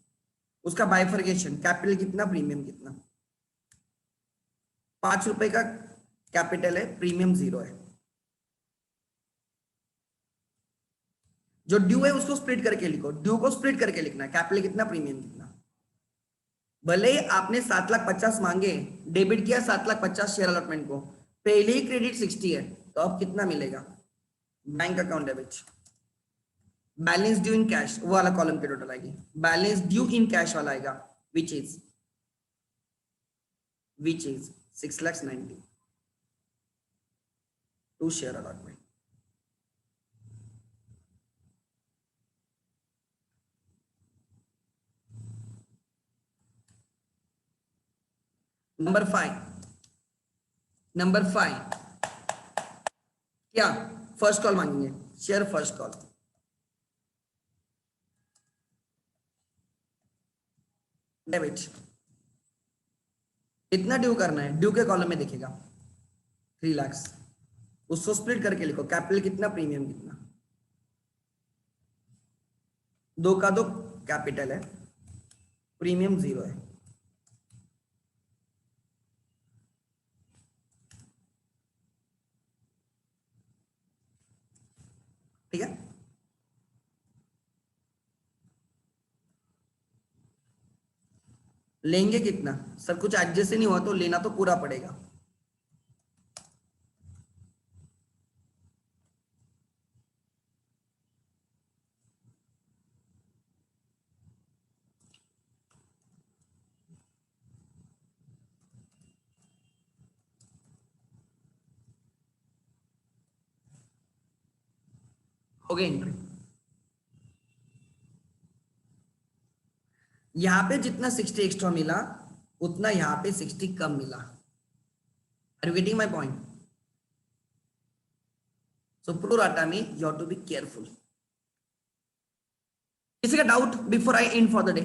उसका बाइफर्केशन, कैपिटल कितना, प्रीमियम कितना। 5 रुपए का कैपिटल है, प्रीमियम 0 है। जो ड्यू है उसको स्प्लिट करके लिखो, ड्यू को स्प्लिट करके लिखना है, कैपिटल कितना, प्रीमियम कितना। भले ही आपने 7,50,000 मांगे, डेबिट किया 7,50,000 शेयर अलॉटमेंट को, पहले ही क्रेडिट 60 है, तो अब कितना मिलेगा? Bank account debit balance due in cash, वो वाला कॉलम पे टोटल आएगी। बैलेंस ड्यू इन कैश वाला आएगा, which is 6,90,000 to share allotment. Number 5 क्या? फर्स्ट कॉल मांगेंगे, शेयर फर्स्ट कॉल। डेबिट इतना ड्यू करना है, ड्यू के कॉलम में दिखेगा 3 लाख। उसको स्प्लिट करके लिखो, कैपिटल कितना, प्रीमियम कितना। 2 का 2 कैपिटल है, प्रीमियम 0 है। ठीक है, लेंगे कितना? सर कुछ एडजस्ट नहीं हुआ तो लेना तो पूरा पड़ेगा। हो गई एंट्री। यहां पे जितना 60 एक्स्ट्रा मिला उतना यहां पे 60 कम मिला। Are you getting my point? So pro rata में you have to be careful. किसी का doubt before I end for the day?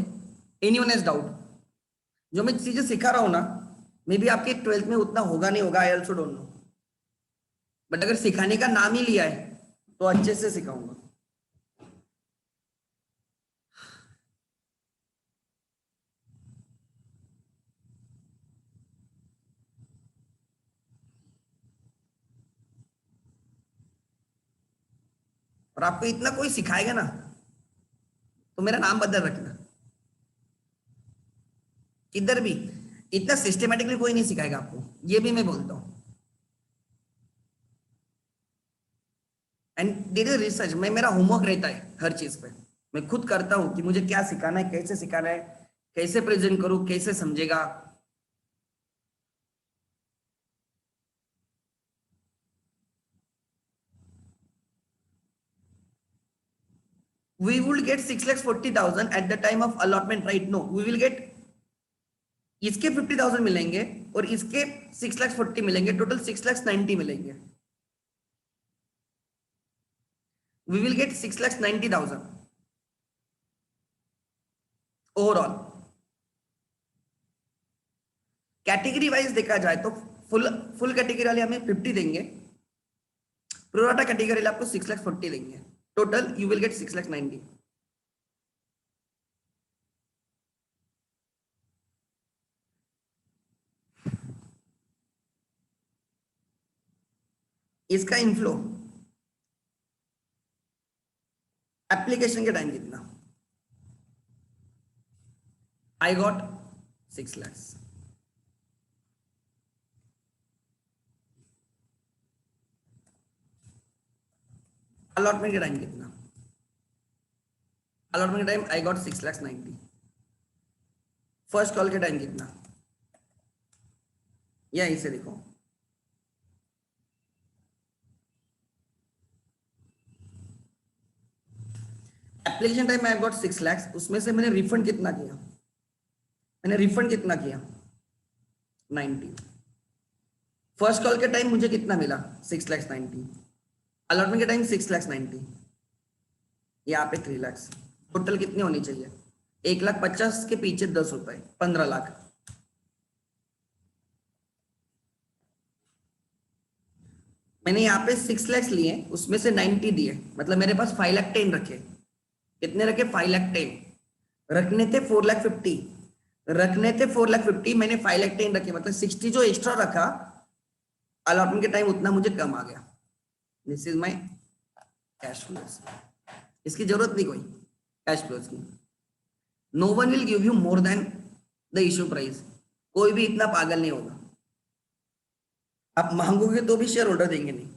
Anyone has doubt? जो मैं चीजें सिखा रहा हूं ना, मे बी आपके 12th में उतना होगा नहीं होगा, I also don't know, but अगर सिखाने का नाम ही लिया है तो अच्छे से सिखाऊंगा। और आपको इतना कोई सिखाएगा ना तो मेरा नाम बदल रखना। इधर भी इतना सिस्टमेटिकली कोई नहीं सिखाएगा आपको, ये भी मैं बोलता हूं। एंड देयर इज रिसर्च, मैं मेरा होमवर्क रहता है हर चीज पे, मैं खुद करता हूं कि मुझे क्या सिखाना है, कैसे सिखाना है, कैसे प्रेजेंट करूं, कैसे समझेगा। We will get 6,40,000 at the time of allotment, right? No, we will get इसके 50,000 मिलेंगे और इसके 6,40,000 मिलेंगे, टोटल 6,90,000 मिलेंगे। We will get 6,90,000 overall. Category wise देखा जाए तो फुल कैटेगरी वाले हमें 50 देंगे, प्रोराटा कैटेगरी वाले आपको 6,40,000 देंगे, टोटल यू विल गेट 6,90,000। इसका इनफ्लो एप्लीकेशन के टाइम कितना? I got 6 lakh. अलॉटमेंट के टाइम कितना? अलॉटमेंट के time I got 6,90,000। First call के टाइम कितना? या इसे देखो, application time I got 6 lakh, उसमें से मैंने रिफंड कितना किया? मैंने रिफंड कितना किया? 90। फर्स्ट कॉल के टाइम मुझे कितना मिला? 6,90,000। अलॉटमेंट के टाइम 6,90,000, यहाँ पे 3 लाख। टोटल कितने होनी चाहिए? 1,50,000 के पीछे 10 रुपए, 15 लाख। मैंने यहाँ पे 6 लाख लिए, उसमें से 90 दिए, मतलब मेरे पास 5,10,000 रखे। कितने रखे? 5,10,000। रखने थे 4,50,000, रखने थे 4,50,000, मैंने 5,10,000 रखे, मतलब 60 जो एक्स्ट्रा रखा अलॉटमेंट के टाइम उतना मुझे कम आ गया। This is my cash flows. इसकी जरूरत नहीं कोई कैश फ्लोज की। No one will give you more than the issue price. कोई भी इतना पागल नहीं होगा, आप मांगोगे तो भी शेयर होल्डर देंगे नहीं।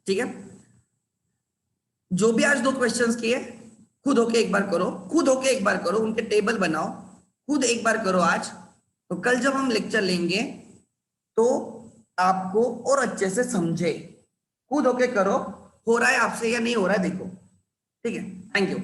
ठीक है, जो भी आज 2 क्वेश्चंस किए खुद होके एक बार करो, खुद होके एक बार करो, उनके टेबल बनाओ, खुद एक बार करो आज। तो कल जब हम लेक्चर लेंगे तो आपको और अच्छे से समझे। खुद होके करो, हो रहा है आपसे या नहीं हो रहा है देखो। ठीक है, थैंक यू।